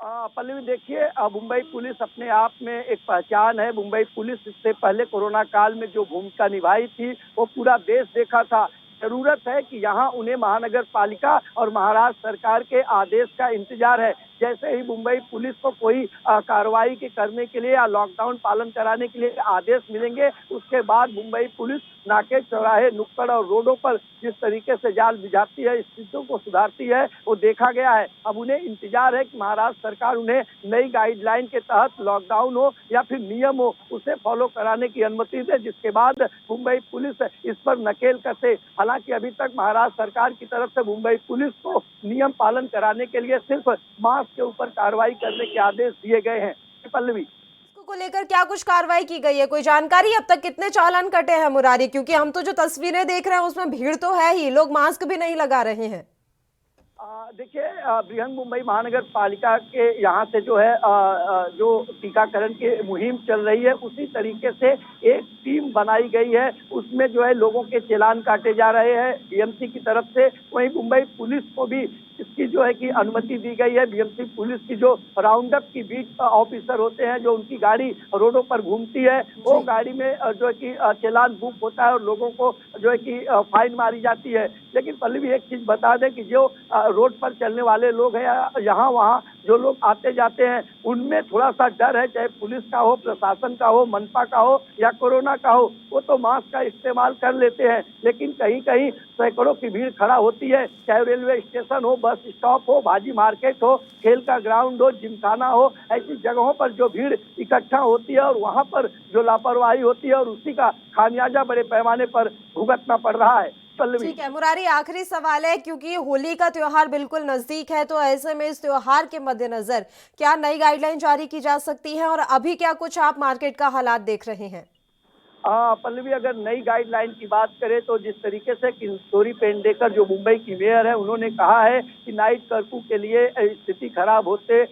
पल्लवी, देखिए मुंबई पुलिस अपने आप में एक पहचान है। मुंबई पुलिस इससे पहले कोरोना काल में जो भूमिका निभाई थी वो पूरा देश देखा था। जरूरत है कि यहाँ उन्हें महानगर पालिका और महाराष्ट्र सरकार के आदेश का इंतजार है। जैसे ही मुंबई पुलिस को कोई कार्रवाई करने के लिए या लॉकडाउन पालन कराने के लिए आदेश मिलेंगे, उसके बाद मुंबई पुलिस नाके, चौराहे, नुक्कड़ और रोडों पर जिस तरीके से जाल बिछाती है, स्थितियों को सुधारती है, वो देखा गया है। अब उन्हें इंतजार है कि महाराष्ट्र सरकार उन्हें नई गाइडलाइन के तहत लॉकडाउन हो या फिर नियम हो, उसे फॉलो कराने की अनुमति दे, जिसके बाद मुंबई पुलिस इस पर नकेल कसे। हालांकि अभी तक महाराष्ट्र सरकार की तरफ से मुंबई पुलिस को नियम पालन कराने के लिए सिर्फ मास्क के ऊपर कार्रवाई करने के आदेश दिए गए हैं। पल्लवी, को लेकर क्या कुछ कार्रवाई की गई है, कोई जानकारी? अब तक कितने चालान कटे हैं मुरारी? क्योंकि हम तो जो तस्वीरें देख रहे हैं उसमें भीड़ तो है ही, लोग मास्क भी नहीं लगा रहे हैं। देखिए, बृहन मुंबई महानगर पालिका के यहाँ से जो है जो टीकाकरण की मुहिम चल रही है, उसी तरीके से एक टीम बनाई गई है। उसमें जो है लोगों के चालान काटे जा रहे हैं बीएमसी की तरफ से। वहीं मुंबई पुलिस को भी इसकी जो है कि अनुमति दी गई है। बीएमसी पुलिस की जो राउंड अप की बीट ऑफिसर होते हैं, जो उनकी गाड़ी रोडों पर घूमती है, वो गाड़ी में जो है कि चालान बुक होता है और लोगों को जो है कि फाइन मारी जाती है। लेकिन पल्लवी, एक चीज बता दें कि जो रोड पर चलने वाले लोग हैं, यहाँ वहाँ जो लोग आते जाते हैं, उनमें थोड़ा सा डर है, चाहे पुलिस का हो, प्रशासन का हो, मनपा का हो या कोरोना का हो, वो तो मास्क का इस्तेमाल कर लेते हैं। लेकिन कहीं कहीं सैकड़ों की भीड़ खड़ा होती है, चाहे रेलवे स्टेशन हो, बस स्टॉप हो, भाजी मार्केट हो, खेल का ग्राउंड हो, जिमखाना हो, ऐसी जगहों पर जो भीड़ इकट्ठा होती है और वहाँ पर जो लापरवाही होती है, और उसी का खामियाजा बड़े पैमाने पर भुगतना पड़ रहा है। ठीक है मुरारी, आखिरी सवाल है, क्योंकि होली का त्योहार बिल्कुल नजदीक है, तो ऐसे में इस त्योहार के मद्देनजर क्या नई गाइडलाइन जारी की जा सकती है और अभी क्या कुछ आप मार्केट का हालात देख रहे हैं? पल्लवी, अगर नई गाइडलाइन की बात करें तो जिस तरीके से किशोरी पेडनेकर जो मुंबई की मेयर है, उन्होंने कहा है कि नाइट कर्फ्यू के लिए स्थिति खराब होते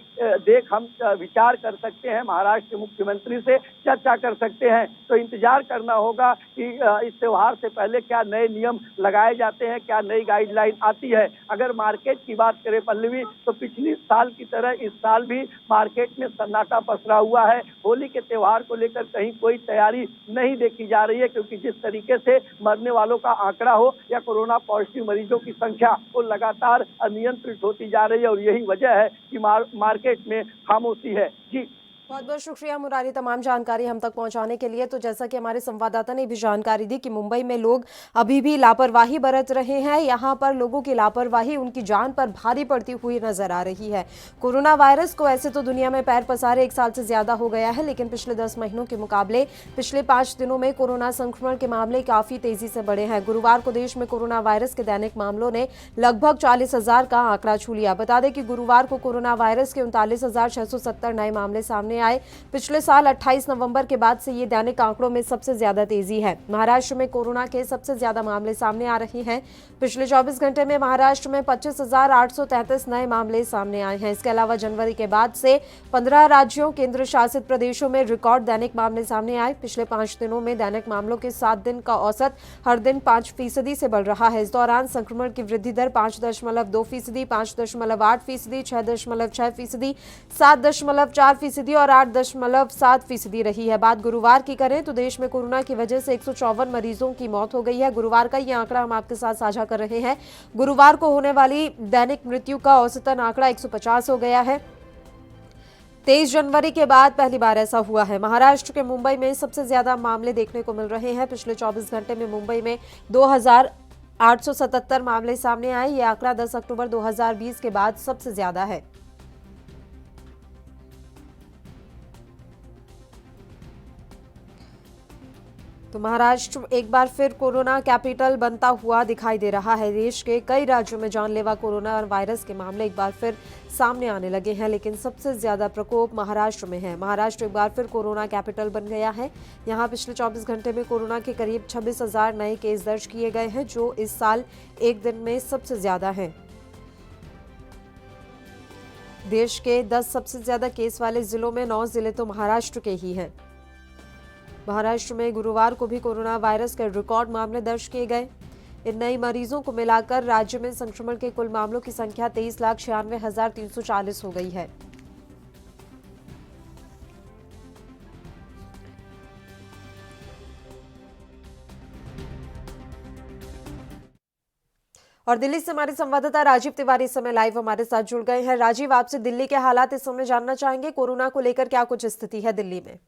देख हम विचार कर सकते हैं, महाराष्ट्र के मुख्यमंत्री से चर्चा कर सकते हैं। तो इंतजार करना होगा कि इस त्योहार से पहले क्या नए नियम लगाए जाते हैं, क्या नई गाइडलाइन आती है। अगर मार्केट की बात करें पल्लवी, तो पिछली साल की तरह इस साल भी मार्केट में सन्नाटा पसरा हुआ है। होली के त्योहार को लेकर कहीं कोई तैयारी नहीं देखी जा रही है, क्योंकि जिस तरीके से मरने वालों का आंकड़ा हो या कोरोना पॉजिटिव मरीजों की संख्या वो लगातार अनियंत्रित होती जा रही है, और यही वजह है कि मार्केट में खामोशी है। जी, बहुत बहुत शुक्रिया मुरारी तमाम जानकारी हम तक पहुंचाने के लिए। तो जैसा कि हमारे संवाददाता ने भी जानकारी दी कि मुंबई में लोग अभी भी लापरवाही बरत रहे हैं, यहाँ पर लोगों की लापरवाही उनकी जान पर भारी पड़ती हुई नजर आ रही है। कोरोना वायरस को ऐसे तो दुनिया में पैर पसारे 1 साल से ज्यादा हो गया है, लेकिन पिछले 10 महीनों के मुकाबले पिछले 5 दिनों में कोरोना संक्रमण के मामले काफी तेजी से बढ़े हैं। गुरुवार को देश में कोरोना वायरस के दैनिक मामलों ने लगभग 40,000 का आंकड़ा छू लिया। बता दें कि गुरुवार को कोरोना वायरस के 39,670 नए मामले सामने आए। पिछले साल 28 नवंबर के बाद से ये दैनिक आंकड़ों में सबसे ज्यादा तेजी है। महाराष्ट्र में कोरोना के सबसे ज्यादा मामले सामने आ रहे हैं। पिछले 24 घंटे में महाराष्ट्र में 25,833 नए मामले सामने आए हैं। इसके अलावा जनवरी के बाद से 15 राज्यों, केंद्र शासित प्रदेशों में रिकॉर्ड दैनिक मामले सामने आए। पिछले 5 दिनों में दैनिक मामलों के 7 दिन का औसत हर दिन 5% से बढ़ रहा है। इस दौरान संक्रमण की वृद्धि दर 5.2%, 5.8%, 6.6%, 7.4% और 8.7% रही है। बात गुरुवार की करें तो देश में कोरोना की वजह से 154 मरीजों की मौत हो गई है। गुरुवार का ये आंकड़ा हम आपके साथ साझा कर रहे हैं। गुरुवार को होने वाली दैनिक मृत्यु का औसतन आंकड़ा 150 हो गया है। 23 जनवरी के बाद पहली बार ऐसा हुआ है। महाराष्ट्र के मुंबई में सबसे ज्यादा मामले देखने को मिल रहे हैं। पिछले 24 घंटे में मुंबई में 2,877 मामले सामने आए। ये आंकड़ा 10 अक्टूबर 2020 के बाद सबसे ज्यादा है। तो महाराष्ट्र एक बार फिर कोरोना कैपिटल बनता हुआ दिखाई दे रहा है। देश के कई राज्यों में जानलेवा कोरोना वायरस के मामले एक बार फिर सामने आने लगे हैं, लेकिन सबसे ज्यादा प्रकोप महाराष्ट्र में है। महाराष्ट्र एक बार फिर कोरोना कैपिटल बन गया है। यहां पिछले 24 घंटे में कोरोना के करीब 26,000 नए केस दर्ज किए गए हैं, जो इस साल एक दिन में सबसे ज्यादा है। देश के 10 सबसे ज्यादा केस वाले जिलों में 9 जिले तो महाराष्ट्र के ही हैं। महाराष्ट्र में गुरुवार को भी कोरोना वायरस के रिकॉर्ड मामले दर्ज किए गए। इन नए मरीजों को मिलाकर राज्य में संक्रमण के कुल मामलों की संख्या 23,96,340 हो गई है। और दिल्ली से हमारे संवाददाता राजीव तिवारी इस समय लाइव हमारे साथ जुड़ गए हैं। राजीव, आपसे दिल्ली के हालात इस समय जानना चाहेंगे। कोरोना को लेकर क्या कुछ स्थिति है दिल्ली में?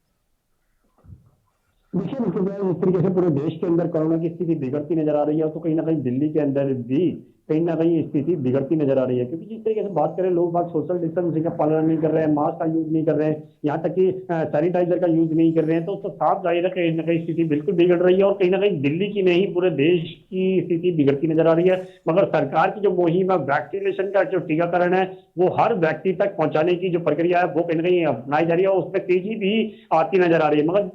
देखिए, जिस तरीके से पूरे देश के अंदर कोरोना की स्थिति बिगड़ती नजर आ रही है, तो कहीं ना कहीं दिल्ली के अंदर भी कहीं ना कहीं स्थिति बिगड़ती नजर आ रही है। क्योंकि जिस तरीके से बात करें, लोग बात सोशल डिस्टेंसिंग का पालन नहीं कर रहे हैं, मास्क का यूज नहीं कर रहे हैं, यहाँ तक कि सैनिटाइजर का यूज नहीं कर रहे हैं, तो उसको साफ जाहिर है कहीं ना कहीं स्थिति बिल्कुल बिगड़ रही है। और कहीं ना कहीं दिल्ली की नहीं, पूरे देश की स्थिति बिगड़ती नजर आ रही है। मगर सरकार की जो मुहिम है, वैक्सीनेशन का जो टीकाकरण है, वो हर व्यक्ति तक पहुंचाने की जो प्रक्रिया है, वो कहीं ना कहीं अपनाई जा रही है और उसमें तेजी भी आती नजर आ रही है। मगर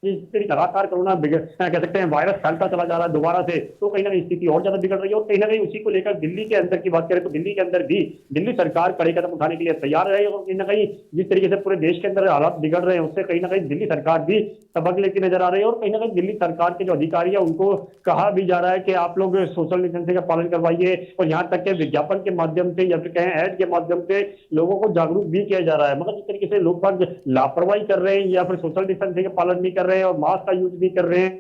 लगातार कोरोना कह सकते हैं वायरस फैलता चला जा रहा है दोबारा से, तो कहीं ना कहीं स्थिति और ज्यादा बिगड़ रही है। और कहीं ना कहीं उसी को लेकर दिल्ली के अंदर की बात करें तो दिल्ली के अंदर भी दिल्ली सरकार कड़े कदम उठाने के लिए तैयार है। और कहीं ना कहीं जिस तरीके से पूरे देश के अंदर हालात बिगड़ रहे हैं, उससे कहीं ना कहीं दिल्ली सरकार भी सबक लेती नजर आ रही है। और कहीं ना कहीं दिल्ली सरकार के जो अधिकारी है, उनको कहा भी जा रहा है कि आप लोग सोशल डिस्टेंसिंग का पालन करवाइए, और यहाँ तक के विज्ञापन के माध्यम से या फिर कहें ऐड के माध्यम से लोगों को जागरूक भी किया जा रहा है। मगर जिस तरीके से लोग लापरवाही कर रहे हैं या फिर सोशल डिस्टेंसिंग का पालन नहीं कर रहे हैं और मास्क का यूज नहीं कर रहे हैं,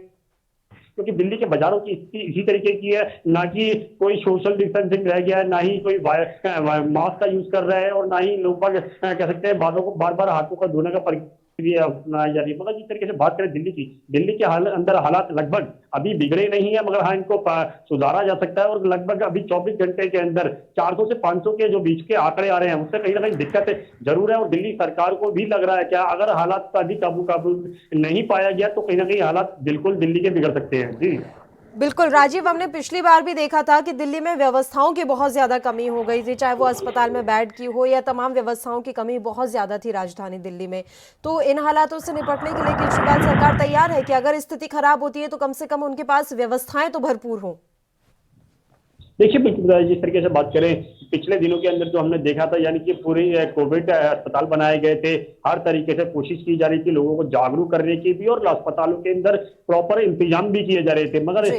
क्योंकि दिल्ली के बाजारों की स्थिति इसी तरीके की है, ना कि कोई सोशल डिस्टेंसिंग रह गया है, ना ही कोई मास्क का यूज कर रहा है, और ना ही लोग कह सकते हैं बातों को बार बार हाथों का धोने का प्रक्रिया अपनाई जा रही है। मगर जिस तरीके से बात करें दिल्ली के अंदर हालात लगभग अभी बिगड़े नहीं है, मगर हाँ, इनको सुधारा जा सकता है। और लगभग अभी 24 घंटे के अंदर 400 से 500 के जो बीच के आंकड़े आ रहे हैं, उससे कहीं ना कहीं दिक्कत जरूर है। और दिल्ली सरकार को भी लग रहा है क्या अगर हालात का भी काबू नहीं पाया गया, तो कहीं ना कहीं हालात बिल्कुल दिल्ली के बिगड़ सकते हैं। जी बिल्कुल राजीव, हमने पिछली बार भी देखा था कि दिल्ली में व्यवस्थाओं की बहुत ज्यादा कमी हो गई थी, चाहे वो अस्पताल में बेड की हो या तमाम व्यवस्थाओं की कमी बहुत ज्यादा थी राजधानी दिल्ली में। तो इन हालातों से निपटने के लिए केजरीवाल सरकार तैयार है कि अगर स्थिति खराब होती है तो कम से कम उनके पास व्यवस्थाएं तो भरपूर हों? देखिए, बिल्कुल जिस तरीके से बात करें, पिछले दिनों के अंदर जो हमने देखा था, यानी कि पूरे कोविड अस्पताल बनाए गए थे, हर तरीके से कोशिश की जा रही थी लोगों को जागरूक करने की भी, और अस्पतालों के अंदर प्रॉपर इंतजाम भी किए जा रहे थे। मगर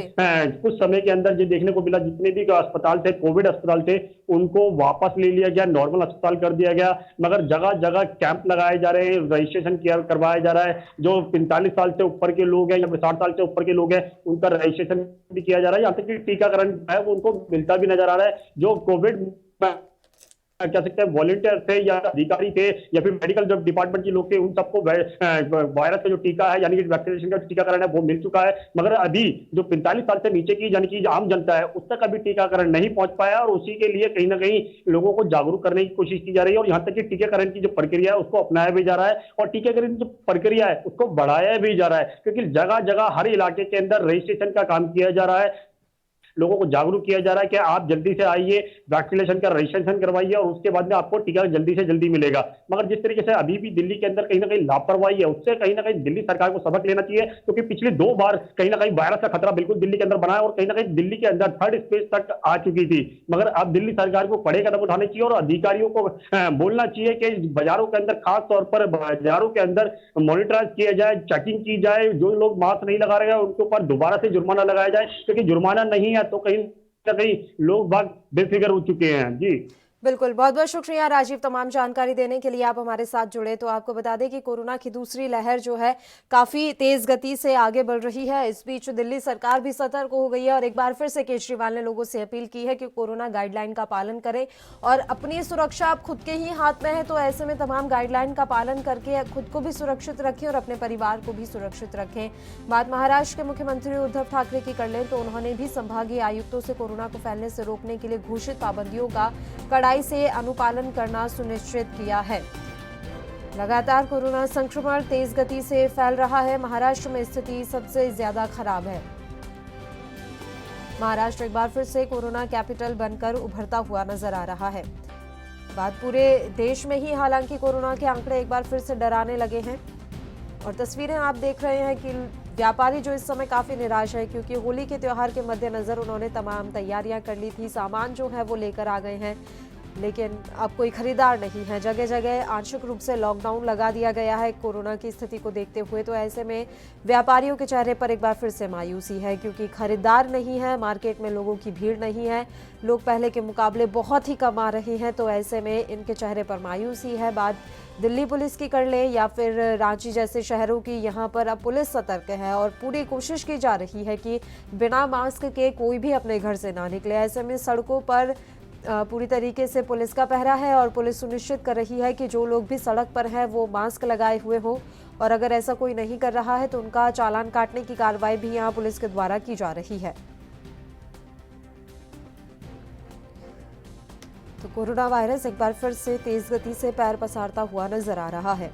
कुछ समय के अंदर जो देखने को मिला, जितने भी अस्पताल थे, कोविड अस्पताल थे, उनको वापस ले लिया गया, नॉर्मल अस्पताल कर दिया गया। मगर जगह जगह कैंप लगाए जा रहे हैं, रजिस्ट्रेशन करवाया जा रहा है। जो 45 साल से ऊपर के लोग हैं या 60 साल से ऊपर के लोग हैं, उनका रजिस्ट्रेशन भी किया जा रहा है। यहाँ तक कि टीकाकरण है वो उनको मिलता भी नजर आ रहा है। जो कोविड कह सकते हैं वॉलंटियर थे या अधिकारी थे या फिर मेडिकल जो डिपार्टमेंट के लोग थे, उन सबको वायरस का जो टीका है, यानी कि वैक्सीनेशन का टीकाकरण है, वो मिल चुका है। मगर अभी जो 45 साल से नीचे की यानी कि आम जनता है, उस तक अभी टीकाकरण नहीं पहुंच पाया, और उसी के लिए कहीं ना कहीं लोगों को जागरूक करने की कोशिश की जा रही है। और यहाँ तक कि टीकाकरण की जो प्रक्रिया है उसको अपनाया भी जा रहा है, और टीकाकरण की जो प्रक्रिया है उसको बढ़ाया भी जा रहा है, क्योंकि जगह जगह हर इलाके के अंदर रजिस्ट्रेशन का काम किया जा रहा है। लोगों को जागरूक किया जा रहा है कि आप जल्दी से आइए, वैक्सीनेशन का रजिस्ट्रेशन करवाइए, और उसके बाद में आपको टीका जल्दी से जल्दी मिलेगा। मगर जिस तरीके से अभी भी दिल्ली के अंदर कहीं ना कहीं लापरवाही है, उससे कहीं ना कहीं दिल्ली सरकार को सबक लेना चाहिए, क्योंकि पिछली 2 बार कहीं ना कहीं वायरस का खतरा बिल्कुल दिल्ली के अंदर बना है, और कहीं ना कहीं दिल्ली के अंदर 3rd स्टेज तक आ चुकी थी। मगर अब दिल्ली सरकार को कड़े कदम उठाने चाहिए, और अधिकारियों को बोलना चाहिए कि बाजारों के अंदर, खास तौर पर बाजारों के अंदर मॉनिटराइज किया जाए, चेकिंग की जाए। जो लोग मास्क नहीं लगा रहे हैं उनके ऊपर दोबारा से जुर्माना लगाया जाए, क्योंकि जुर्माना नहीं है तो कहीं लोग बाग बेफिक्र हो चुके हैं। जी बिल्कुल, बहुत बहुत शुक्रिया राजीव तमाम जानकारी देने के लिए। आप हमारे साथ जुड़े। तो आपको बता दें कि कोरोना की दूसरी लहर जो है काफ़ी तेज़ गति से आगे बढ़ रही है। इस बीच दिल्ली सरकार भी सतर्क हो गई है, और एक बार फिर से केजरीवाल ने लोगों से अपील की है कि कोरोना गाइडलाइन का पालन करें, और अपनी सुरक्षा अब खुद के ही हाथ में है। तो ऐसे में तमाम गाइडलाइन का पालन करके खुद को भी सुरक्षित रखें और अपने परिवार को भी सुरक्षित रखें। बात महाराष्ट्र के मुख्यमंत्री उद्धव ठाकरे की कर लें तो उन्होंने भी संभागीय आयुक्तों से कोरोना को फैलने से रोकने के लिए घोषित पाबंदियों का कड़ाई से अनुपालन करना सुनिश्चित किया है। लगातार कोरोना संक्रमण तेज गति से फैल रहा है। महाराष्ट्र में स्थिति सबसे ज्यादा खराब है। महाराष्ट्र एक बार फिर से कोरोना कैपिटल बनकर उभरता हुआ नजर आ रहा है। बात पूरे देश में ही हालांकि कोरोना के आंकड़े एक बार फिर से डराने लगे हैं, और तस्वीरें आप देख रहे हैं कि व्यापारी जो इस समय काफी निराश है, क्योंकि होली के त्योहार के मद्देनजर उन्होंने तमाम तैयारियां कर ली थी, सामान जो है वो लेकर आ गए हैं, लेकिन अब कोई खरीदार नहीं है। जगह जगह आंशिक रूप से लॉकडाउन लगा दिया गया है कोरोना की स्थिति को देखते हुए। तो ऐसे में व्यापारियों के चेहरे पर एक बार फिर से मायूसी है, क्योंकि खरीदार नहीं है, मार्केट में लोगों की भीड़ नहीं है, लोग पहले के मुकाबले बहुत ही कम आ रहे हैं। तो ऐसे में इनके चेहरे पर मायूसी है। बात दिल्ली पुलिस की कर ले या फिर रांची जैसे शहरों की, यहाँ पर अब पुलिस सतर्क है और पूरी कोशिश की जा रही है कि बिना मास्क के कोई भी अपने घर से ना निकले। ऐसे में सड़कों पर पूरी तरीके से पुलिस का पहरा है और पुलिस सुनिश्चित कर रही है कि जो लोग भी सड़क पर हैं वो मास्क लगाए हुए हो, और अगर ऐसा कोई नहीं कर रहा है तो उनका चालान काटने की कार्रवाई भी यहाँ पुलिस के द्वारा की जा रही है। तो कोरोना वायरस एक बार फिर से तेज गति से पैर पसारता हुआ नजर आ रहा है।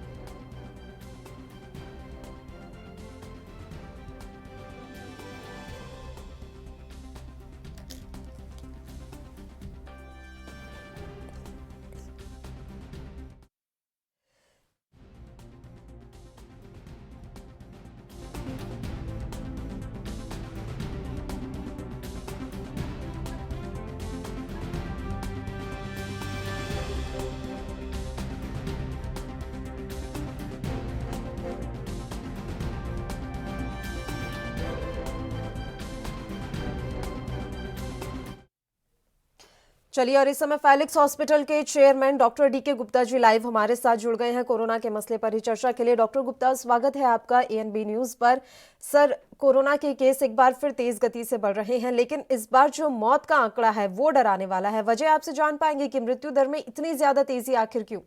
चलिए, और इस समय फेलिक्स हॉस्पिटल के chairman doctor DK Gupta ji live हमारे साथ जुड़ गए हैं कोरोना के मसले पर ही चर्चा के लिए। डॉक्टर गुप्ता, स्वागत है आपका एएनबी न्यूज पर। सर, कोरोना के केस एक बार फिर तेज गति से बढ़ रहे हैं, लेकिन इस बार जो मौत का आंकड़ा है वो डराने वाला है। वजह आपसे जान पाएंगे कि मृत्यु दर में इतनी ज्यादा तेजी आखिर क्यों?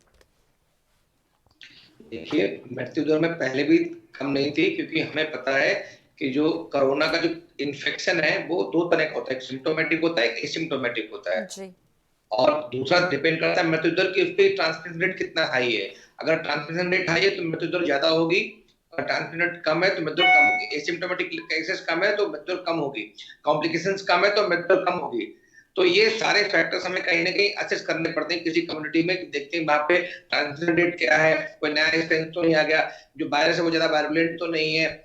देखिए, मृत्यु दर में पहले भी कम नहीं थी, क्योंकि हमें पता है कि जो कोरोना का जो इन्फेक्शन है वो दो तरह का होता है, एक सिम्टोमेटिक होता है, एक एसिम्टोमेटिक होता है जी। और दूसरा डिपेंड करता है मृत्यु दर की उस पर ट्रांसमिशन रेट कितना हाई है। अगर ट्रांसमिशन रेट हाई है तो मृत्यु दर ज्यादा होगी, अगर ट्रांसमिशन रेट कम है तो मृत्यु दर कम होगी। एसिम्टोमेटिक केसेस कम है तो मृत्यु दर कम होगी, कॉम्प्लिकेशंस कम है तो मृत्यु दर कम होगी। तो ये सारे फैक्टर्स हमें कहीं ना कहीं असेस करने पड़ते हैं किसी कम्युनिटी में, देखते हैं वहाँ पे ट्रांसमिशन रेट क्या है, कोई नया स्ट्रेन तो नहीं आ गया, जो वायरस है वो ज्यादा वायरुलेंट तो नहीं है,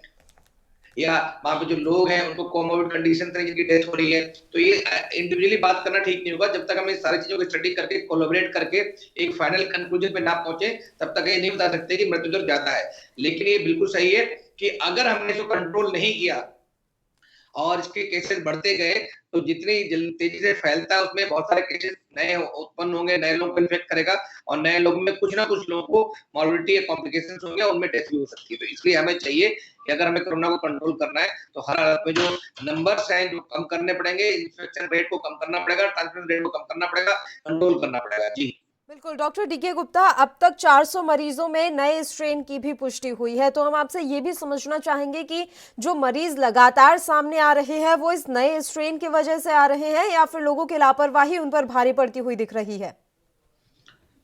या वहाँ पे जो लोग हैं उनको कोमोबिड कंडीशन से जिनकी डेथ हो रही है। तो ये इंडिविजुअली बात करना ठीक नहीं होगा। जब तक हम इस सारी चीजों को स्टडी करके कोलैबोरेट करके एक फाइनल कंक्लूजन पे ना पहुंचे तब तक ये नहीं बता सकते कि मृत्यु दर ज्यादा है। लेकिन ये बिल्कुल सही है कि अगर हमने इसको कंट्रोल नहीं किया और इसके केसेस बढ़ते गए तो जितनी तेजी से फैलता है उसमें बहुत सारे केसेस नए उत्पन्न होंगे, नए लोगों को इन्फेक्ट करेगा और नए लोगों में कुछ ना कुछ लोगों को मॉर्बिडिटी या कॉम्प्लिकेशंस होंगे, उनमें डेथ भी हो सकती है। तो इसलिए हमें चाहिए कि अगर हमें कोरोना को कंट्रोल करना है तो हर हालत में जो नंबर्स हैं जो कम करने पड़ेंगे, इन्फेक्शन रेट को कम करना पड़ेगा, ट्रांसमिशन रेट को कम करना पड़ेगा, कंट्रोल करना पड़ेगा। जी बिल्कुल डॉक्टर डीके गुप्ता, अब तक 400 मरीजों में नए स्ट्रेन की भी पुष्टि हुई है, तो हम आपसे ये भी समझना चाहेंगे कि जो मरीज लगातार सामने आ रहे हैं वो इस नए स्ट्रेन की वजह से आ रहे हैं या फिर लोगों की लापरवाही उन पर भारी पड़ती हुई दिख रही है?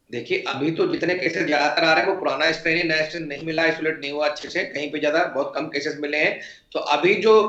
देखिए, अभी तो जितने केसेस ज्यादातर आ रहे हैं वो पुराना स्ट्रेन है, नया स्ट्रेन नहीं मिला, आइसोलेट नहीं हुआ अच्छे से, कहीं पे ज्यादा बहुत कम केसेस मिले हैं। तो अभी जो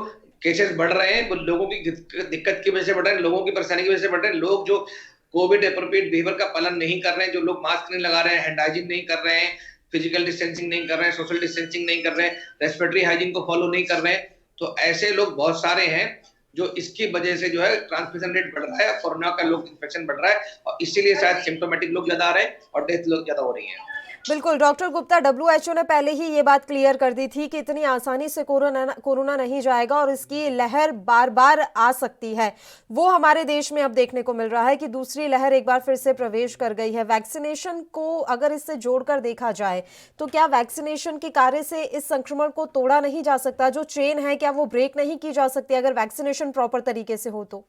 केसेस बढ़ रहे हैं वो लोगों की दिक्कत की वजह से बढ़ रहे हैं, लोगों की परेशानी की वजह से बढ़ रहे हैं। लोग जो कोविड एप्रोप्रिएट बिहेवियर का पालन नहीं कर रहे हैं, जो लोग मास्क नहीं लगा रहे हैं, हैंड हाइजीन नहीं कर रहे हैं, फिजिकल डिस्टेंसिंग नहीं कर रहे हैं, सोशल डिस्टेंसिंग नहीं कर रहे हैं, रेस्पिरेटरी हाइजीन को फॉलो नहीं कर रहे हैं, तो ऐसे लोग बहुत सारे हैं जो इसकी वजह से जो है ट्रांसमिशन रेट बढ़ रहा है, कोरोना का लोग इन्फेक्शन बढ़ रहा है और इसीलिए शायद सिम्टोमेटिक लोग ज्यादा आ रहे हैं और डेथ लोग ज्यादा हो रही है। बिल्कुल डॉक्टर गुप्ता, WHO ने पहले ही ये बात क्लियर कर दी थी कि इतनी आसानी से कोरोना नहीं जाएगा और इसकी लहर बार बार आ सकती है। वो हमारे देश में अब देखने को मिल रहा है कि दूसरी लहर एक बार फिर से प्रवेश कर गई है। वैक्सीनेशन को अगर इससे जोड़कर देखा जाए तो क्या वैक्सीनेशन के कार्य से इस संक्रमण को तोड़ा नहीं जा सकता? जो चेन है क्या वो ब्रेक नहीं की जा सकती अगर वैक्सीनेशन प्रॉपर तरीके से हो तो?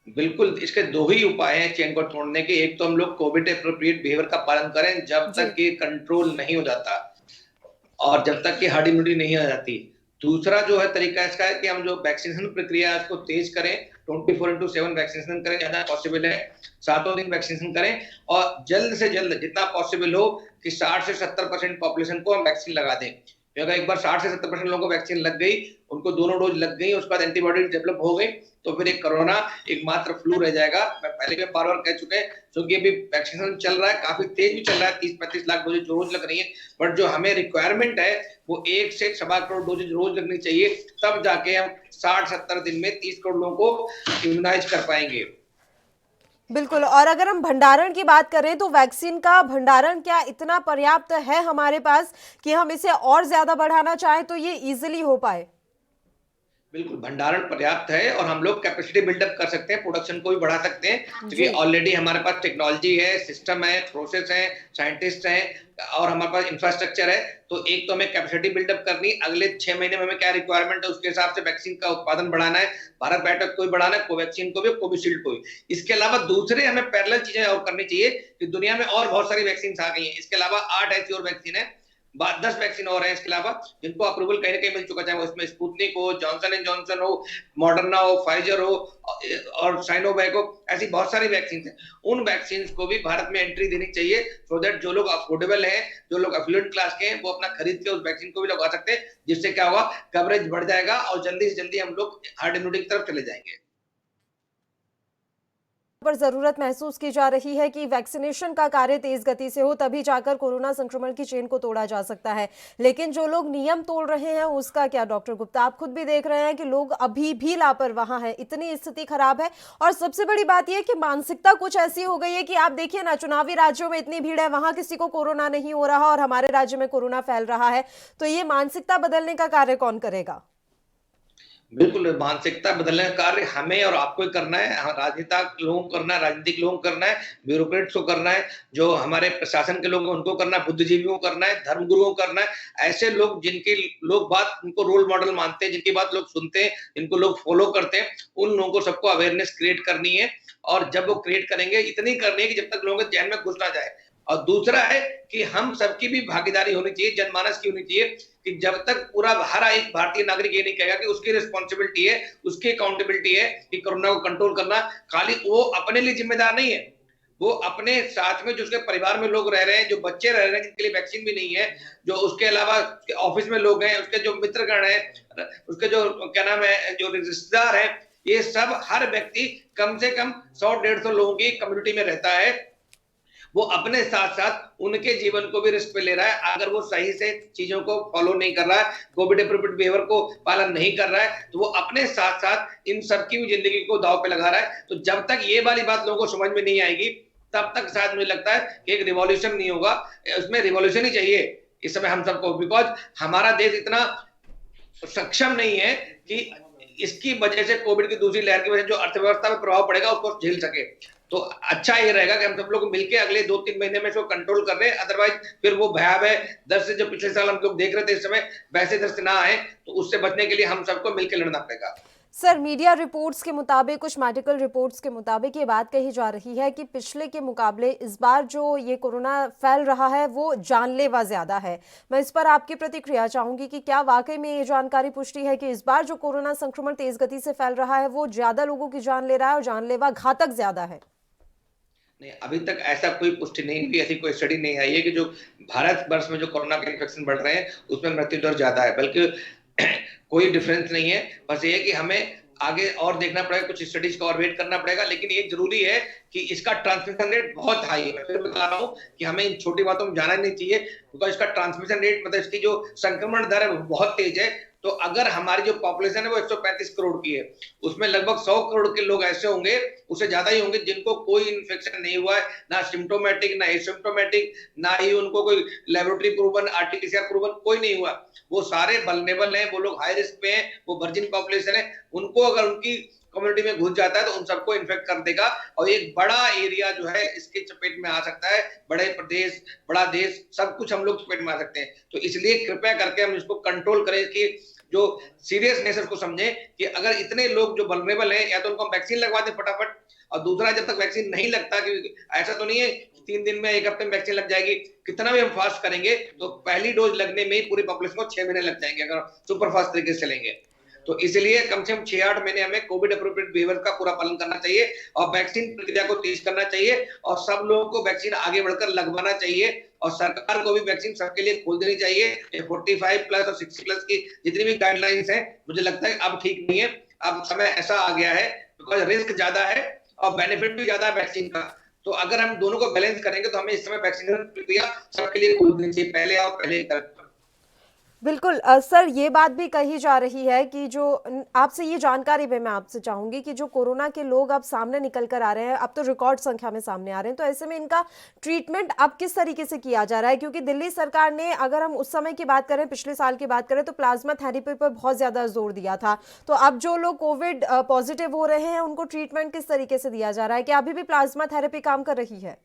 बिल्कुल, इसके दो ही उपाय हैं चेन को तोड़ने के। एक तो हम लोग कोविड एप्रोप्रिएट बिहेवियर का पालन करें जब तक ये कंट्रोल नहीं हो जाता और जब तक कि हर्ड इम्यूनिटी नहीं आ जाती। दूसरा जो है तरीका इसका है कि हम जो वैक्सीनेशन प्रक्रिया है उसको तेज करें, 24/7 वैक्सीनेशन करें, ज्यादा पॉसिबल है 7 दिन वैक्सीनेशन करें और जल्द से जल्द जितना पॉसिबल हो कि 60 से 70% पॉपुलेशन को हम वैक्सीन लगा दें। अगर एक बार 60 से 70% लोगों को वैक्सीन लग गई, उनको दोनों डोज लग गई, उसके बाद एंटीबॉडी डेवलप हो गई, तो फिर एक कोरोना एकमात्र फ्लू रह जाएगा। मैं पहले भी बार बार कह चुके हैं, क्योंकि अभी वैक्सीनेशन चल रहा है, काफी तेज भी चल रहा है, 30-35 लाख डोजेज रोज लग रही है, बट जो हमें रिक्वायरमेंट है वो 1 से 1.25 करोड़ डोजेज रोज लगनी चाहिए, तब जाके हम 60-70 दिन में 30 करोड़ लोगों को इम्यूनाइज कर पाएंगे। बिल्कुल, और अगर हम भंडारण की बात करें तो वैक्सीन का भंडारण क्या इतना पर्याप्त है हमारे पास कि हम इसे और ज्यादा बढ़ाना चाहें तो ये इजीली हो पाए? बिल्कुल भंडारण पर्याप्त है और हम लोग कैपेसिटी बिल्डअप कर सकते हैं, प्रोडक्शन को भी बढ़ा सकते हैं, क्योंकि ऑलरेडी हमारे पास टेक्नोलॉजी है, सिस्टम है, प्रोसेस है, साइंटिस्ट हैं और हमारे पास इंफ्रास्ट्रक्चर है। तो एक तो हमें कैपेसिटी बिल्डअप करनी, अगले 6 महीने में हमें क्या रिक्वायरमेंट है उसके हिसाब से वैक्सीन का उत्पादन बढ़ाना है, भारत बायोटेक को भी बढ़ाना है, कोवैक्सीन को भी, कोविशील्ड को भी। इसके अलावा दूसरे हमें पैरेलल चीजें और करनी चाहिए कि दुनिया में और बहुत सारी वैक्सीन आ गई हैं। इसके अलावा 8 ऐसी और वैक्सीन है, 10 वैक्सीन और हैं इसके अलावा, जिनको अप्रूवल कहीं ना कहीं मिल चुका, चाहे वो इसमें स्पुतनिक हो, जॉनसन एंड जॉनसन हो, मॉडर्ना हो, फाइजर हो और साइनोवैक हो, ऐसी बहुत सारी वैक्सीन हैं। उन वैक्सीन को भी भारत में एंट्री देनी चाहिए, सो दैट जो लोग अफोर्डेबल हैं, जो लोग एफ्लुएंट क्लास के हैं, वो अपना खरीद के उस वैक्सीन को भी लगवा सकते हैं, जिससे क्या होगा, कवरेज बढ़ जाएगा और जल्दी से जल्दी हम लोग हर्ड इम्यूनिटी की तरफ चले जाएंगे। पर जरूरत महसूस की जा रही है कि वैक्सीनेशन का कार्य तेज गति से हो, तभी जाकर कोरोना संक्रमण की चेन को तोड़ा जा सकता है। लेकिन जो लोग नियम तोड़ रहे हैं उसका क्या डॉक्टर गुप्ता? आप खुद भी देख रहे हैं कि लोग अभी भी लापरवाह हैं, इतनी स्थिति खराब है। और सबसे बड़ी बात यह कि मानसिकता कुछ ऐसी हो गई है कि आप देखिए ना, चुनावी राज्यों में इतनी भीड़ है, वहां किसी को कोरोना नहीं हो रहा और हमारे राज्य में कोरोना फैल रहा है। तो ये मानसिकता बदलने का कार्य कौन करेगा? बिल्कुल, मानसिकता बदलने का कार्य हमें और आपको ही करना है, राजनेता लोगों को करना है, राजनीतिक लोगों को करना है, ब्यूरोक्रेट्स को करना है, जो हमारे प्रशासन के लोग हैं उनको करना है, बुद्धिजीवियों को करना है, धर्मगुरुओं को करना है। ऐसे लोग जिनकी लोग बात, उनको रोल मॉडल मानते हैं, जिनकी बात लोग सुनते हैं, जिनको लोग फॉलो करते हैं, उन लोगों को सबको अवेयरनेस क्रिएट करनी है। और जब वो क्रिएट करेंगे, इतनी करनी है कि जब तक लोगों के ध्यान में घुस ना जाए। और दूसरा है कि हम सबकी भी भागीदारी होनी चाहिए, जनमानस की होनी चाहिए, कि जब तक पूरा हर एक भारतीय नागरिक ये नहीं कहेगा कि उसकी रिस्पॉन्सिबिलिटी है, उसकी अकाउंटेबिलिटी है कि कोरोना को कंट्रोल करना, खाली वो अपने लिए जिम्मेदार नहीं है, वो अपने साथ में जो उसके परिवार में लोग रह रहे हैं, जो बच्चे रह रहे हैं जिनके लिए वैक्सीन भी नहीं है, जो उसके अलावा ऑफिस में लोग हैं, उसके जो मित्रगण हैं, उसके जो क्या नाम है, जो रिश्तेदार हैं, ये सब हर व्यक्ति कम से कम 100-150 लोगों की कम्युनिटी में रहता है। वो अपने साथ साथ उनके जीवन को भी रिस्क पे ले रहा है। अगर वो सही से चीजों को फॉलो नहीं कर रहा है, कोविड एप्रोप्रिएट बिहेवियर को पालन नहीं कर रहा है, तो वो अपने साथ साथ इन सबकी भी जिंदगी को दांव पे लगा रहा है। तो जब तक ये वाली बात लोगों को समझ में नहीं आएगी, तब तक शायद मुझे लगता है कि एक रिवॉल्यूशन नहीं होगा। उसमें रिवॉल्यूशन ही चाहिए इस समय हम सबको, बिकॉज हमारा देश इतना सक्षम नहीं है कि इसकी वजह से, कोविड की दूसरी लहर की वजह से जो अर्थव्यवस्था में प्रभाव पड़ेगा उसको झेल सके। तो अच्छा ये रहेगा कि हम सब लोग मिलकर अगले 2-3 महीने में इसको कंट्रोल कर रहे हैं। अदरवाइज फिर वो भयावह दृश्य जो पिछले साल हम लोग देख रहे थे, इस समय वैसे दृश्य ना आए, तो उससे बचने के लिए हम सबको मिलकर लड़ना पड़ेगा। सर, मीडिया रिपोर्ट्स के मुताबिक, कुछ मेडिकल रिपोर्ट्स के मुताबिक ये बात कही जा रही है कि पिछले के मुकाबले इस बार जो ये कोरोना फैल रहा है वो जानलेवा ज्यादा है। मैं इस पर आपकी प्रतिक्रिया चाहूंगी कि क्या वाकई में ये जानकारी पुष्टि है कि इस बार जो कोरोना संक्रमण तेज गति से फैल रहा है वो ज्यादा लोगों की जान ले रहा है और जानलेवा, घातक ज्यादा है? नहीं, अभी तक ऐसा कोई पुष्टि नहीं हुई, ऐसी कोई स्टडी नहीं आई है कि जो भारत वर्ष में जो कोरोना के इन्फेक्शन बढ़ रहे हैं उसमें मृत्यु दर ज्यादा है, बल्कि कोई डिफरेंस नहीं है। बस ये है कि हमें आगे और देखना पड़ेगा, कुछ स्टडीज का और वेट करना पड़ेगा। लेकिन ये जरूरी है कि इसका ट्रांसमिशन रेट बहुत हाई है। मैं फिर बता रहा हूँ कि हमें इन छोटी बातों में जाना नहीं चाहिए, क्योंकि इसका ट्रांसमिशन रेट, मतलब इसकी जो संक्रमण दर है वो बहुत तेज है। तो अगर हमारी जो पॉपुलेशन है वो 135 करोड़ की है, उसमें लगभग 100 करोड़ के लोग ऐसे होंगे, उससे ज्यादा ही होंगे, जिनको कोई इन्फेक्शन नहीं हुआ है, ना सिम्टोमेटिक ना एसिम्टोमेटिक, ना ही उनको कोई लेबोरेटरी प्रूवन, आरटीपीसीआर प्रूवन कोई नहीं हुआ। वो सारे वल्नरेबल हैं, वो लोग हाई रिस्क पे हैं, वो वर्जिन पॉपुलेशन है। उनको अगर उनकी कम्युनिटी में घुस जाता है तो उन सबको इन्फेक्ट कर देगा और एक बड़ा एरिया जो है इसके चपेट में आ सकता है। बड़े प्रदेश, बड़ा देश, सब कुछ हम लोग चपेट में आ सकते हैं। तो इसलिए कृपया करके हम इसको कंट्रोल करें, कि जो सीरियसनेस को समझे कि अगर इतने लोग जो वल्नरेबल हैं, या तो उनको हम वैक्सीन लगवा दें फटाफट, और दूसरा जब तक वैक्सीन नहीं लगता, कि ऐसा तो नहीं है 3 दिन में, 1 हफ्ते में वैक्सीन लग जाएगी, कितना भी हम फास्ट करेंगे तो पहली डोज लगने में ही पूरी पॉपुलेशन को 6 महीने लग जाएंगे अगर सुपर फास्ट तरीके से चलेंगे। तो इसलिए कम से कम 6-8 महीने हमें कोविड एप्रोप्रिएट बिहेवियर का पूरा पालन करना चाहिए और वैक्सीन प्रक्रिया को तेज करना चाहिए और सब लोगों को वैक्सीन आगे बढ़कर लगवाना चाहिए। और सरकार को भी वैक्सीन सबके लिए खोल देनी चाहिए। 45+ और 60+ की जितनी भी गाइडलाइंस हैं, मुझे लगता है अब ठीक नहीं है। अब समय ऐसा आ गया है, बिकॉज रिस्क ज्यादा है और बेनिफिट भी ज्यादा है वैक्सीन का। तो अगर हम दोनों को बैलेंस करेंगे तो हमें इस समय वैक्सीनेशन प्रक्रिया सबके लिए खोल देनी चाहिए, पहले और पहले कर। बिल्कुल सर, ये बात भी कही जा रही है कि जो आपसे ये जानकारी भी मैं आपसे चाहूंगी कि जो कोरोना के लोग अब सामने निकल कर आ रहे हैं, अब तो रिकॉर्ड संख्या में सामने आ रहे हैं, तो ऐसे में इनका ट्रीटमेंट अब किस तरीके से किया जा रहा है? क्योंकि दिल्ली सरकार ने, अगर हम उस समय की बात करें, पिछले साल की बात करें, तो प्लाज्मा थेरेपी पर बहुत ज्यादा जोर दिया था। तो अब जो लोग कोविड पॉजिटिव हो रहे हैं, उनको ट्रीटमेंट किस तरीके से दिया जा रहा है? क्या अभी भी प्लाज्मा थेरेपी काम कर रही है?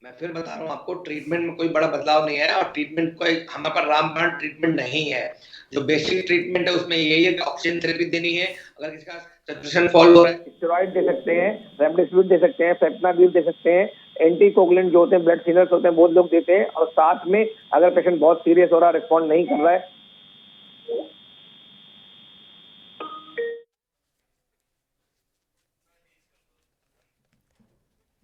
मैं फिर बता रहा हूँ आपको, ट्रीटमेंट में कोई बड़ा बदलाव नहीं है और ट्रीटमेंट कोई हमारे पास रामबाण ट्रीटमेंट नहीं है। जो बेसिक ट्रीटमेंट है उसमें यही है कि ऑक्सीजन थेरेपी देनी है। अगर किसी का सैचुरेशन फॉल हो रहा है, स्टेरॉइड दे सकते हैं, रेमडेसिविर दे सकते हैं, फेप्टाबिल दे सकते हैं, एंटीकोगुलेंट जो होते हैं, ब्लड थिनर्स होते हैं, वो लोग देते हैं। और साथ में अगर पेशेंट बहुत सीरियस हो रहा है, रिस्पॉन्ड नहीं कर रहा है,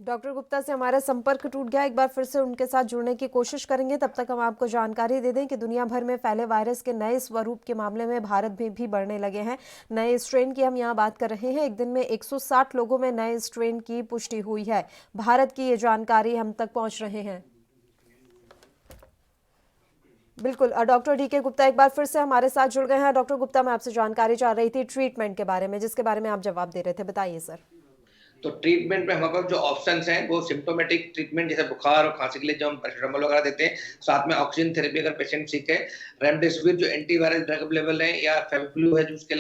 डॉक्टर गुप्ता से हमारा संपर्क टूट गया। एक बार फिर से उनके साथ जुड़ने की कोशिश करेंगे। तब तक हम आपको जानकारी दे दें कि दुनिया भर में फैले वायरस के नए स्वरूप के मामले में भारत में भी बढ़ने लगे हैं। नए स्ट्रेन की हम यहाँ बात कर रहे हैं। एक दिन में 160 लोगों में नए स्ट्रेन की पुष्टि हुई है। भारत की ये जानकारी हम तक पहुंच रहे हैं। बिल्कुल, डॉक्टर डीके गुप्ता एक बार फिर से हमारे साथ जुड़ गए हैं। डॉक्टर गुप्ता, मैं आपसे जानकारी चाह रही थी ट्रीटमेंट के बारे में, जिसके बारे में आप जवाब दे रहे थे, बताइए सर। तो ट्रीटमेंट में हमारे पास जो ऑप्शंस हैं वो सिम्टोमेटिक ट्रीटमेंट, जैसे बुखार और खांसी के लिए जो हम पैरासिटामोल वगैरह देते हैं, साथ में ऑक्सीजन थेरेपी अगर पेशेंट ठीक है, रेमडेसिविर जो एंटीवायरल ड्रग अवेलेबल है, या फेविफ्लू है जो, इसके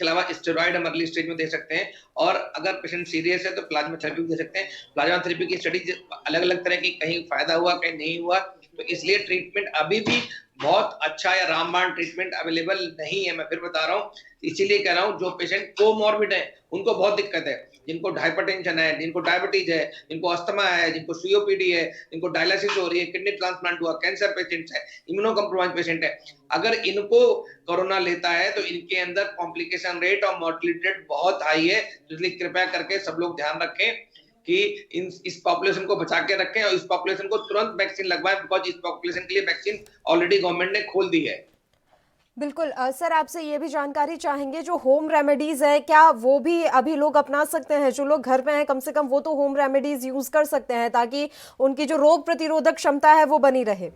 अलावा स्टेरॉइड हम अर्ली स्टेज में दे सकते हैं। और अगर पेशेंट सीरियस है तो प्लाज्मा थेरेपी भी दे सकते हैं। प्लाज्मा थेरेपी की स्टडी अलग अलग तरह की, कहीं फायदा हुआ कहीं नहीं हुआ, तो इसलिए ट्रीटमेंट अभी भी बहुत अच्छा या रामबाण ट्रीटमेंट अवेलेबल नहीं है। मैं फिर बता रहा हूँ, इसीलिए कह रहा हूँ जो पेशेंट कोमॉर्बिड है उनको बहुत दिक्कत है, जिनको हाइपरटेंशन है, जिनको डायबिटीज है, जिनको अस्थमा है, जिनको सीओपीडी है, जिनको डायलिसिस हो रही है, किडनी ट्रांसप्लांट हुआ, कैंसर पेशेंट्स है, इम्यूनो कम्प्रोमाइज पेशेंट है, अगर इनको कोरोना लेता है तो इनके अंदर कॉम्प्लिकेशन रेट और मोर्टेलिटी रेट बहुत हाई है। इसलिए कृपया करके सब लोग ध्यान रखें कि इस पॉपुलेशन को बचा के रखें और इस पॉपुलेशन को तुरंत वैक्सीन लगवाएं, बिकॉज इस पॉपुलेशन के लिए वैक्सीन ऑलरेडी गवर्नमेंट ने खोल दी है। बिल्कुल सर, आपसे ये भी जानकारी चाहेंगे, जो होम रेमेडीज है, क्या वो भी अभी लोग अपना सकते हैं? जो लोग घर में हैं, कम से कम वो तो होम रेमेडीज यूज कर सकते हैं, ताकि उनकी जो रोग प्रतिरोधक क्षमता है वो बनी रहे।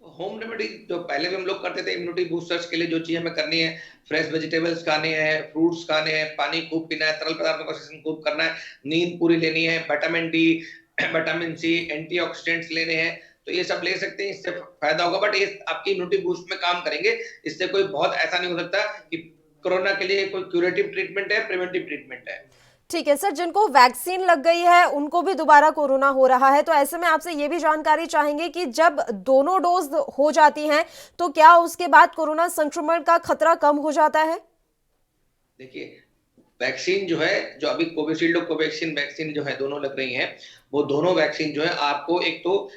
होम रेमेडी जो पहले भी हम लोग करते थे, इम्यूनिटी बूस्टर्स के लिए जो चीज हमें करनी है, फ्रेश वेजिटेबल्स खाने हैं, फ्रूट्स खाने हैं, पानी खूब पीना है, तरल पदार्थों का सेवन खूब करना है, नींद पूरी लेनी है, vitamin D, vitamin C, antioxidants लेने हैं, तो ये सब ले सकते हैं, इससे फायदा होगा। बट ये आपकी इम्यूनिटी बूस्ट में काम करेंगे, इससे कोई बहुत ऐसा नहीं हो सकता कि कोरोना के लिए कोई क्यूरेटिव ट्रीटमेंट है, प्रिवेंटिव ट्रीटमेंट है। ठीक है सर, जिनको वैक्सीन लग गई है उनको भी दोबारा कोरोना हो रहा है, तो ऐसे में आपसे ये भी जानकारी चाहेंगे कि जब दोनों डोज हो जाती हैं तो क्या उसके बाद कोरोना संक्रमण का खतरा कम हो जाता है? देखिए, वैक्सीन जो है, जो अभी कोविशील्ड और कोवैक्सीन वैक्सीन जो है दोनों लग रही हैं, वो दोनों वैक्सीन जो है आपको एक तो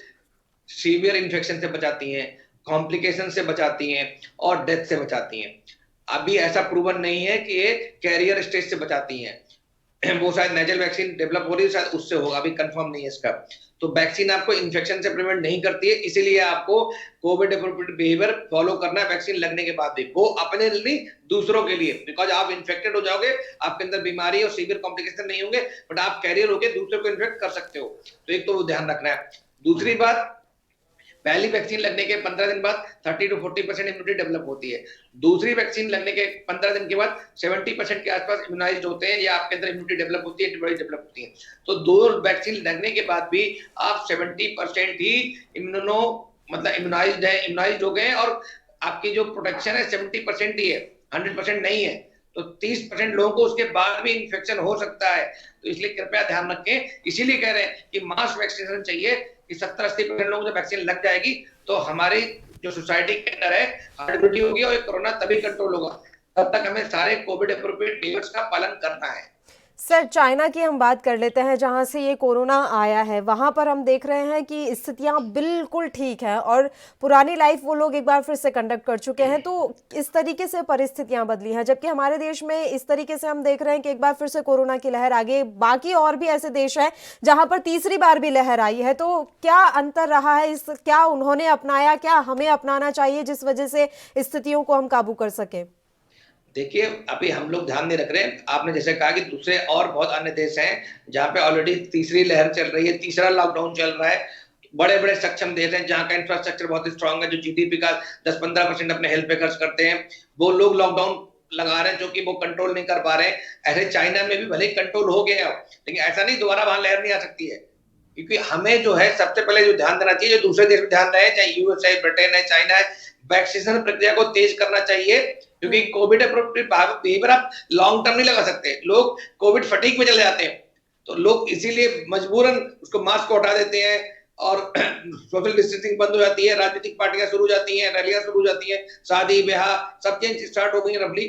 सीवियर इन्फेक्शन से बचाती हैं, कॉम्प्लिकेशन से बचाती हैं और डेथ से बचाती हैं। अभी ऐसा प्रूवन नहीं है कि ये कैरियर स्टेज से बचाती हैं। वो शायद नेजल वैक्सीन डेवलप हो रही है, शायद उससे होगा, अभी कंफर्म नहीं है इसका। तो वैक्सीन आपको इन्फेक्शन से प्रिवेंट नहीं करती है, इसीलिए आपको कोविड एप्रोप्रिएट बिहेवियर फॉलो करना है वैक्सीन लगने के बाद भी, वो अपने लिए दूसरों के लिए, बिकॉज आप इन्फेक्टेड हो जाओगे, आपके अंदर बीमारी और सीवियर कॉम्प्लिकेशन नहीं होंगे, बट आप कैरियर होकर दूसरे को इन्फेक्ट कर सकते हो। तो एक तो वो ध्यान रखना है। दूसरी बात, पहली वैक्सीन लगने के 15 दिन बाद 30 to 40% इम्यूनिटी डेवलप होती है। दूसरी वैक्सीन लगने के 15 दिन के बाद 70% के आसपास इम्यूनाइज्ड होते हैं, या आपके अंदर इम्यूनिटी डेवलप होती है, एंटीबॉडी डेवलप होती है। तो दो वैक्सीन लगने के बाद भी आप 70% ही इम्यूनाइज्ड हो गए, और आपकी जो प्रोटेक्शन है 70% ही है, 100% नहीं है। तो 30% लोगों को उसके बाद भी इन्फेक्शन हो सकता है। तो इसलिए कृपया ध्यान रखें, इसीलिए कह रहे हैं कि मास वैक्सीनेशन चाहिए, कि 70-80% लोगों को जब वैक्सीन लग जाएगी तो हमारी जो सोसाइटी के अंदर है हर्ड इम्यूनिटी होगी और ये कोरोना तभी कंट्रोल होगा। तब तक हमें सारे कोविड एप्रोप्रिएट मेजर्स का पालन करना है। सर, चाइना की हम बात कर लेते हैं, जहां से ये कोरोना आया है। वहां पर हम देख रहे हैं कि स्थितियां बिल्कुल ठीक हैं और पुरानी लाइफ वो लोग एक बार फिर से कंडक्ट कर चुके हैं, तो इस तरीके से परिस्थितियां बदली हैं। जबकि हमारे देश में इस तरीके से हम देख रहे हैं कि एक बार फिर से कोरोना की लहर आ गई। बाकी और भी ऐसे देश हैं जहां पर तीसरी बार भी लहर आई है, तो क्या अंतर रहा है? क्या उन्होंने अपनाया, क्या हमें अपनाना चाहिए जिस वजह से स्थितियों को हम काबू कर सकें? देखिए, अभी हम लोग ध्यान नहीं रख रहे हैं। आपने जैसे कहा कि दूसरे और बहुत अन्य देश हैं जहाँ पे ऑलरेडी तीसरी लहर चल रही है, तीसरा लॉकडाउन चल रहा है, बड़े बड़े सक्षम देश हैं जहाँ का इंफ्रास्ट्रक्चर बहुत स्ट्रांग है, जो जीडीपी का 10-15% अपने हेल्थ पे खर्च करते हैं, वो लोग लॉकडाउन लगा रहे हैं जो कि वो कंट्रोल नहीं कर पा रहे हैं। ऐसे चाइना में भी भले ही कंट्रोल हो गया, लेकिन ऐसा नहीं दोबारा वहां लहर नहीं आ सकती है, क्योंकि हमें जो है सबसे पहले जो ध्यान देना चाहिए, जो दूसरे देश में ध्यान रहे, चाहे यूएस है, ब्रिटेन है, चाइना है, वैक्सीनेशन प्रक्रिया को तेज करना चाहिए, क्योंकि कोविड बिहेवियर आप लॉन्ग टर्म नहीं लगा सकते। लोग कोविड फटीग में चले जाते हैं, तो लोग इसीलिए मजबूरन उसको मास्क को हटा देते हैं और सोशल डिस्टेंसिंग बंद हो जाती है, राजनीतिक पार्टियां शुरू हो जाती हैं, रैलियां शुरू हो जाती हैं, शादी ब्याह सब चीज स्टार्ट हो गई है रफली।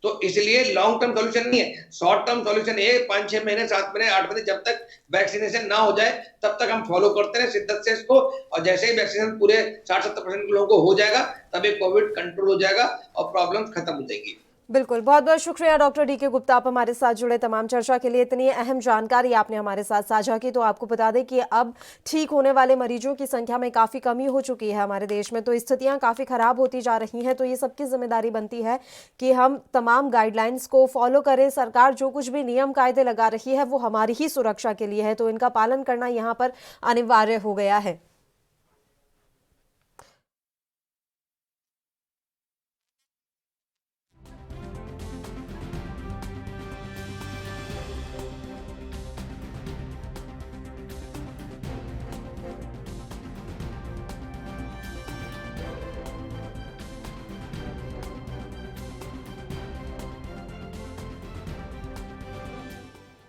तो इसलिए लॉन्ग टर्म सॉल्यूशन नहीं है, शॉर्ट टर्म सॉल्यूशन है 5-6 महीने, 7 महीने, 8 महीने, जब तक वैक्सीनेशन ना हो जाए तब तक हम फॉलो करते रहे शिद्दत से इसको, और जैसे ही वैक्सीनेशन पूरे 60-70% लोगों को हो जाएगा तब ये कोविड कंट्रोल हो जाएगा और प्रॉब्लम खत्म हो जाएगी। बिल्कुल, बहुत बहुत शुक्रिया डॉक्टर डी के गुप्ता, आप हमारे साथ जुड़े, तमाम चर्चा के लिए इतनी अहम जानकारी आपने हमारे साथ साझा की। तो आपको बता दें कि अब ठीक होने वाले मरीजों की संख्या में काफ़ी कमी हो चुकी है हमारे देश में, तो स्थितियां काफ़ी ख़राब होती जा रही हैं। तो ये सबकी जिम्मेदारी बनती है कि हम तमाम गाइडलाइंस को फॉलो करें। सरकार जो कुछ भी नियम कायदे लगा रही है वो हमारी ही सुरक्षा के लिए है, तो इनका पालन करना यहाँ पर अनिवार्य हो गया है।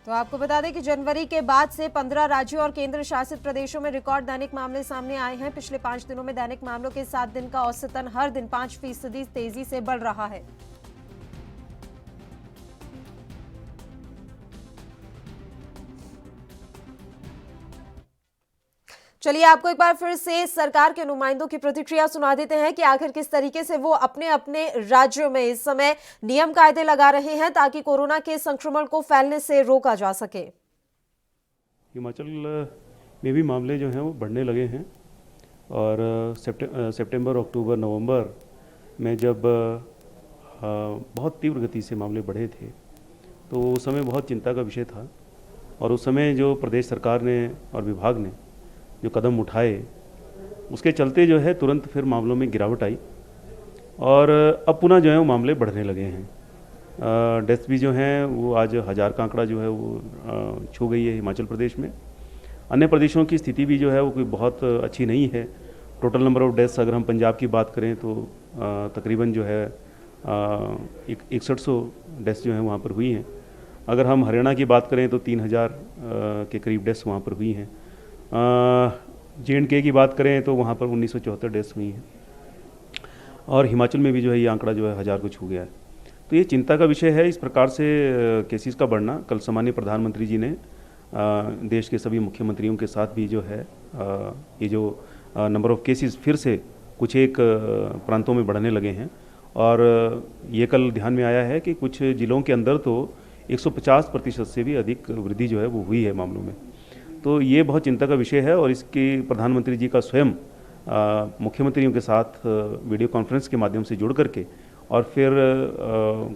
तो आपको बता दें कि जनवरी के बाद से 15 राज्यों और केंद्र शासित प्रदेशों में रिकॉर्ड दैनिक मामले सामने आए हैं। पिछले 5 दिनों में दैनिक मामलों के 7 दिन का औसतन हर दिन 5% तेजी से बढ़ रहा है। चलिए आपको एक बार फिर से सरकार के नुमाइंदों की प्रतिक्रिया सुना देते हैं कि आखिर किस तरीके से वो अपने अपने राज्यों में इस समय नियम कायदे लगा रहे हैं ताकि कोरोना के संक्रमण को फैलने से रोका जा सके। हिमाचल में भी मामले जो हैं वो बढ़ने लगे हैं, और सितंबर, अक्टूबर, नवंबर में जब बहुत तीव्र गति से मामले बढ़े थे तो उस समय बहुत चिंता का विषय था, और उस समय जो प्रदेश सरकार ने और विभाग ने जो कदम उठाए उसके चलते जो है तुरंत फिर मामलों में गिरावट आई, और अब पुनः जो है वो मामले बढ़ने लगे हैं। डेथ भी जो हैं वो आज 1000 का आंकड़ा जो है वो छू गई है हिमाचल प्रदेश में। अन्य प्रदेशों की स्थिति भी जो है वो कोई बहुत अच्छी नहीं है। टोटल नंबर ऑफ डेथ्स अगर हम पंजाब की बात करें तो तकरीबन जो है 6100 डेथ्स जो हैं वहाँ पर हुई हैं। अगर हम हरियाणा की बात करें तो 3000 के करीब डेथ्स वहाँ पर हुई हैं। J&K की बात करें तो वहाँ पर 1974 डेथ्स हुई हैं, और हिमाचल में भी जो है ये आंकड़ा जो है 1000 को छू गया है। तो ये चिंता का विषय है इस प्रकार से केसेस का बढ़ना। कल सामान्य प्रधानमंत्री जी ने देश के सभी मुख्यमंत्रियों के साथ भी जो है ये जो नंबर ऑफ केसेस फिर से कुछ एक प्रांतों में बढ़ने लगे हैं, और ये कल ध्यान में आया है कि कुछ जिलों के अंदर तो 150% से भी अधिक वृद्धि जो है वो हुई है मामलों में। तो ये बहुत चिंता का विषय है, और इसकी प्रधानमंत्री जी का स्वयं मुख्यमंत्रियों के साथ वीडियो कॉन्फ्रेंस के माध्यम से जुड़ करके और फिर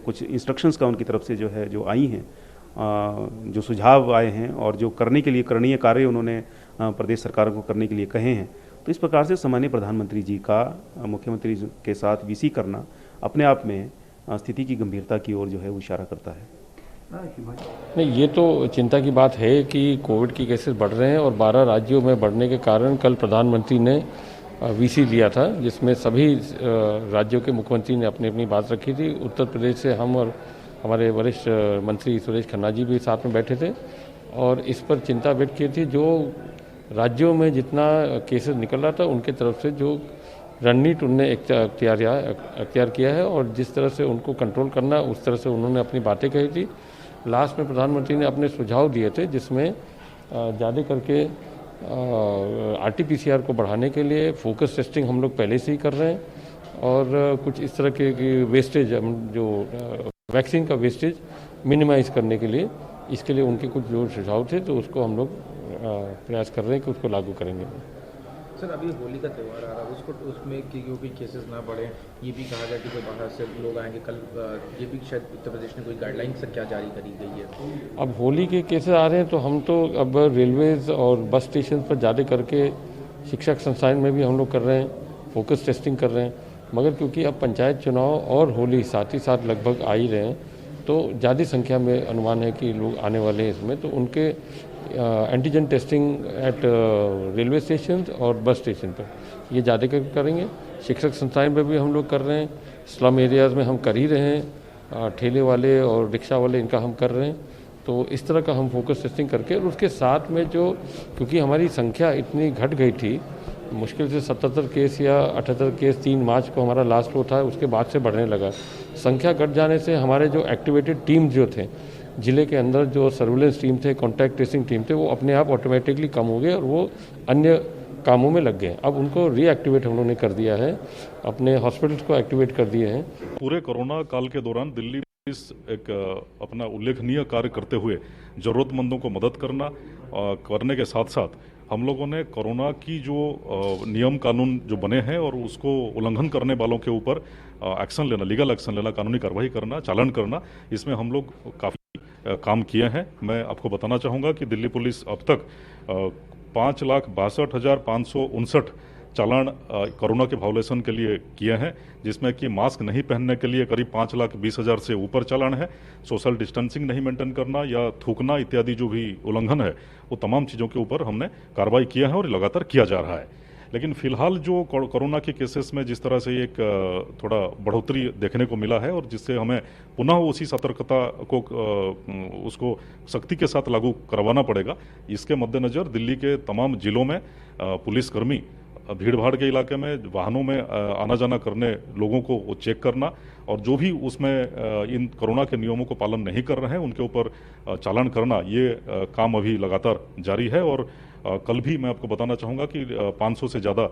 कुछ इंस्ट्रक्शंस का उनकी तरफ से जो है जो आई हैं, जो सुझाव आए हैं और जो करने के लिए करणीय कार्य उन्होंने प्रदेश सरकार को करने के लिए कहे हैं, तो इस प्रकार से सामान्य प्रधानमंत्री जी का मुख्यमंत्री के साथ वीसी करना अपने आप में स्थिति की गंभीरता की ओर जो है वो इशारा करता है। नहीं, ये तो चिंता की बात है कि कोविड की केसेस बढ़ रहे हैं, और 12 राज्यों में बढ़ने के कारण कल प्रधानमंत्री ने वीसी लिया था, जिसमें सभी राज्यों के मुख्यमंत्री ने अपनी अपनी बात रखी थी। उत्तर प्रदेश से हम और हमारे वरिष्ठ मंत्री सुरेश खन्ना जी भी साथ में बैठे थे, और इस पर चिंता व्यक्त की थी। जो राज्यों में जितना केसेस निकल रहा था उनके तरफ से जो रणनीति उनने अख्तियार किया है, और जिस तरह से उनको कंट्रोल करना उस तरह से उन्होंने अपनी बातें कही थी। लास्ट में प्रधानमंत्री ने अपने सुझाव दिए थे, जिसमें ज़्यादा करके RT-PCR को बढ़ाने के लिए फोकस टेस्टिंग हम लोग पहले से ही कर रहे हैं, और कुछ इस तरह के वेस्टेज जो वैक्सीन का वेस्टेज मिनिमाइज़ करने के लिए, इसके लिए उनके कुछ जो सुझाव थे तो उसको हम लोग प्रयास कर रहे हैं कि उसको लागू करेंगे। सर, अभी होली का त्यौहार आ रहा है, उसमें क्योंकि केसेस ना बढ़े, ये भी कहा गया कि कोई बाहर से लोग आएंगे। कल ये भी शायद उत्तर प्रदेश ने कोई गाइडलाइन सर क्या जारी करी गई है? अब होली के केसेस आ रहे हैं तो हम तो अब रेलवेज और बस स्टेशन पर ज़्यादा करके शिक्षक संस्थान में भी हम लोग कर रहे हैं, फोकस टेस्टिंग कर रहे हैं, मगर क्योंकि अब पंचायत चुनाव और होली साथ ही साथ लगभग आ ही रहे हैं, तो ज़्यादा संख्या में अनुमान है कि लोग आने वाले हैं इसमें, तो उनके antigen testing at railway station और बस स्टेशन पर ये ज़्यादा करेंगे। शिक्षक संस्थान में भी हम लोग कर रहे हैं, स्लम एरियाज़ में हम कर ही रहे हैं, ठेले वाले और रिक्शा वाले इनका हम कर रहे हैं। तो इस तरह का हम फोकस टेस्टिंग करके, और उसके साथ में जो, क्योंकि हमारी संख्या इतनी घट गई थी, मुश्किल से 77 केस या 78 केस 3 मार्च को हमारा लास्ट वो था, उसके बाद से बढ़ने लगा। संख्या घट जाने से हमारे जो एक्टिवेटेड टीम जो थे जिले के अंदर, जो सर्विलेंस टीम थे, कॉन्टैक्ट ट्रेसिंग टीम थे, वो अपने आप ऑटोमेटिकली कम हो गए और वो अन्य कामों में लग गए। अब उनको रीएक्टिवेट हम लोगों ने कर दिया है, अपने हॉस्पिटल्स को एक्टिवेट कर दिए हैं। पूरे कोरोना काल के दौरान दिल्ली पुलिस एक अपना उल्लेखनीय कार्य करते हुए ज़रूरतमंदों को मदद करने के साथ साथ हम लोगों ने कोरोना की जो नियम कानून जो बने हैं और उसको उल्लंघन करने वालों के ऊपर एक्शन लेना, लीगल एक्शन लेना, कानूनी कार्रवाई करना, चालान करना, इसमें हम लोग काफ़ी काम किए हैं। मैं आपको बताना चाहूँगा कि दिल्ली पुलिस अब तक 5,62,559 चालान कोरोना के वायोलेशन के लिए किए हैं, जिसमें कि मास्क नहीं पहनने के लिए करीब 5,20,000 से ऊपर चालान है। सोशल डिस्टेंसिंग नहीं मेंटेन करना या थूकना इत्यादि जो भी उल्लंघन है, वो तमाम चीज़ों के ऊपर हमने कार्रवाई किया है और लगातार किया जा रहा है। लेकिन फिलहाल जो कोरोना के केसेस में जिस तरह से एक थोड़ा बढ़ोतरी देखने को मिला है और जिससे हमें पुनः उसी सतर्कता को उसको सख्ती के साथ लागू करवाना पड़ेगा, इसके मद्देनज़र दिल्ली के तमाम जिलों में पुलिसकर्मी भीड़ भाड़ के इलाके में वाहनों में आना जाना करने लोगों को चेक करना और जो भी उसमें इन कोरोना के नियमों को पालन नहीं कर रहे हैं उनके ऊपर चालान करना, ये काम अभी लगातार जारी है। और कल भी मैं आपको बताना चाहूँगा कि 500 से ज़्यादा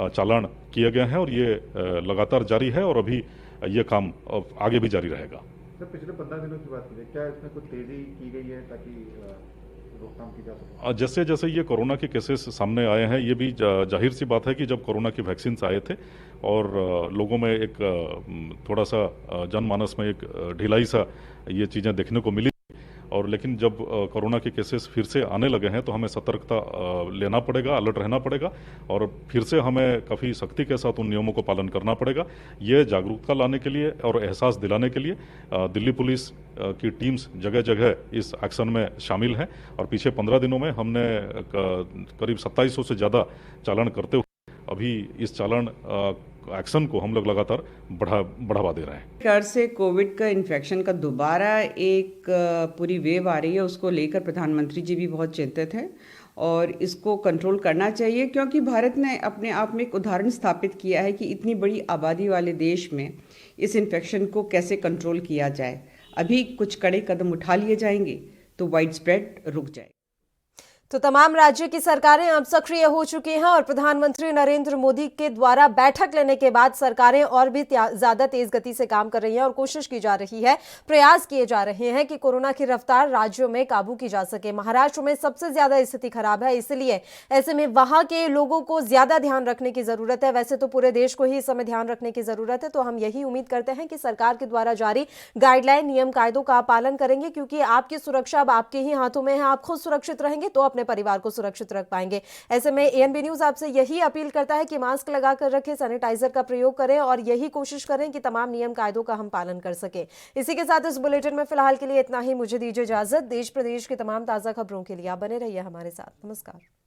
चालान किए गए हैं और ये लगातार जारी है और अभी ये काम आगे भी जारी रहेगा। सर, पिछले 15 दिनों की बात करें, क्या इसमें कुछ तेज़ी की गई है ताकि रोकथाम की जा सके? जैसे जैसे ये कोरोना के केसेस सामने आए हैं, ये भी जाहिर सी बात है कि जब कोरोना की वैक्सीन आए थे और लोगों में एक थोड़ा सा जनमानस में एक ढिलाई सा ये चीज़ें देखने को मिली, और लेकिन जब कोरोना के केसेस फिर से आने लगे हैं तो हमें सतर्कता लेना पड़ेगा, अलर्ट रहना पड़ेगा और फिर से हमें काफ़ी सख्ती के साथ उन नियमों को पालन करना पड़ेगा। ये जागरूकता लाने के लिए और एहसास दिलाने के लिए दिल्ली पुलिस की टीम्स जगह जगह इस एक्शन में शामिल हैं और पिछले 15 दिनों में हमने करीब 2700 से ज़्यादा चालान करते हुए अभी इस चालान एक्शन को हम लोग लगातार बढ़ावा दे रहे हैं। कर से कोविड का इन्फेक्शन का दोबारा एक पूरी वेव आ रही है, उसको लेकर प्रधानमंत्री जी भी बहुत चिंतित हैं और इसको कंट्रोल करना चाहिए, क्योंकि भारत ने अपने आप में एक उदाहरण स्थापित किया है कि इतनी बड़ी आबादी वाले देश में इस इन्फेक्शन को कैसे कंट्रोल किया जाए। अभी कुछ कड़े कदम उठा लिए जाएंगे तो वाइड स्प्रेड रुक जाए। तो तमाम राज्य की सरकारें अब सक्रिय हो चुकी हैं और प्रधानमंत्री नरेंद्र मोदी के द्वारा बैठक लेने के बाद सरकारें और भी ज्यादा तेज गति से काम कर रही हैं और कोशिश की जा रही है, प्रयास किए जा रहे हैं कि कोरोना की रफ्तार राज्यों में काबू की जा सके। महाराष्ट्र में सबसे ज्यादा स्थिति खराब है, इसलिए ऐसे में वहां के लोगों को ज्यादा ध्यान रखने की जरूरत है। वैसे तो पूरे देश को ही इस समय ध्यान रखने की जरूरत है, तो हम यही उम्मीद करते हैं कि सरकार के द्वारा जारी गाइडलाइन, नियम कायदों का पालन करेंगे, क्योंकि आपकी सुरक्षा अब आपके ही हाथों में है। आप खुद सुरक्षित रहेंगे तो अपने परिवार को सुरक्षित रख पाएंगे। ऐसे में एएनबी न्यूज आपसे यही अपील करता है कि मास्क लगाकर रखें, सैनिटाइजर का प्रयोग करें और यही कोशिश करें कि तमाम नियम कायदों का हम पालन कर सकें। इसी के साथ इस बुलेटिन में फिलहाल के लिए इतना ही। मुझे दीजिए इजाजत। देश प्रदेश की तमाम ताजा खबरों के लिए आप बने रहिए हमारे साथ। नमस्कार।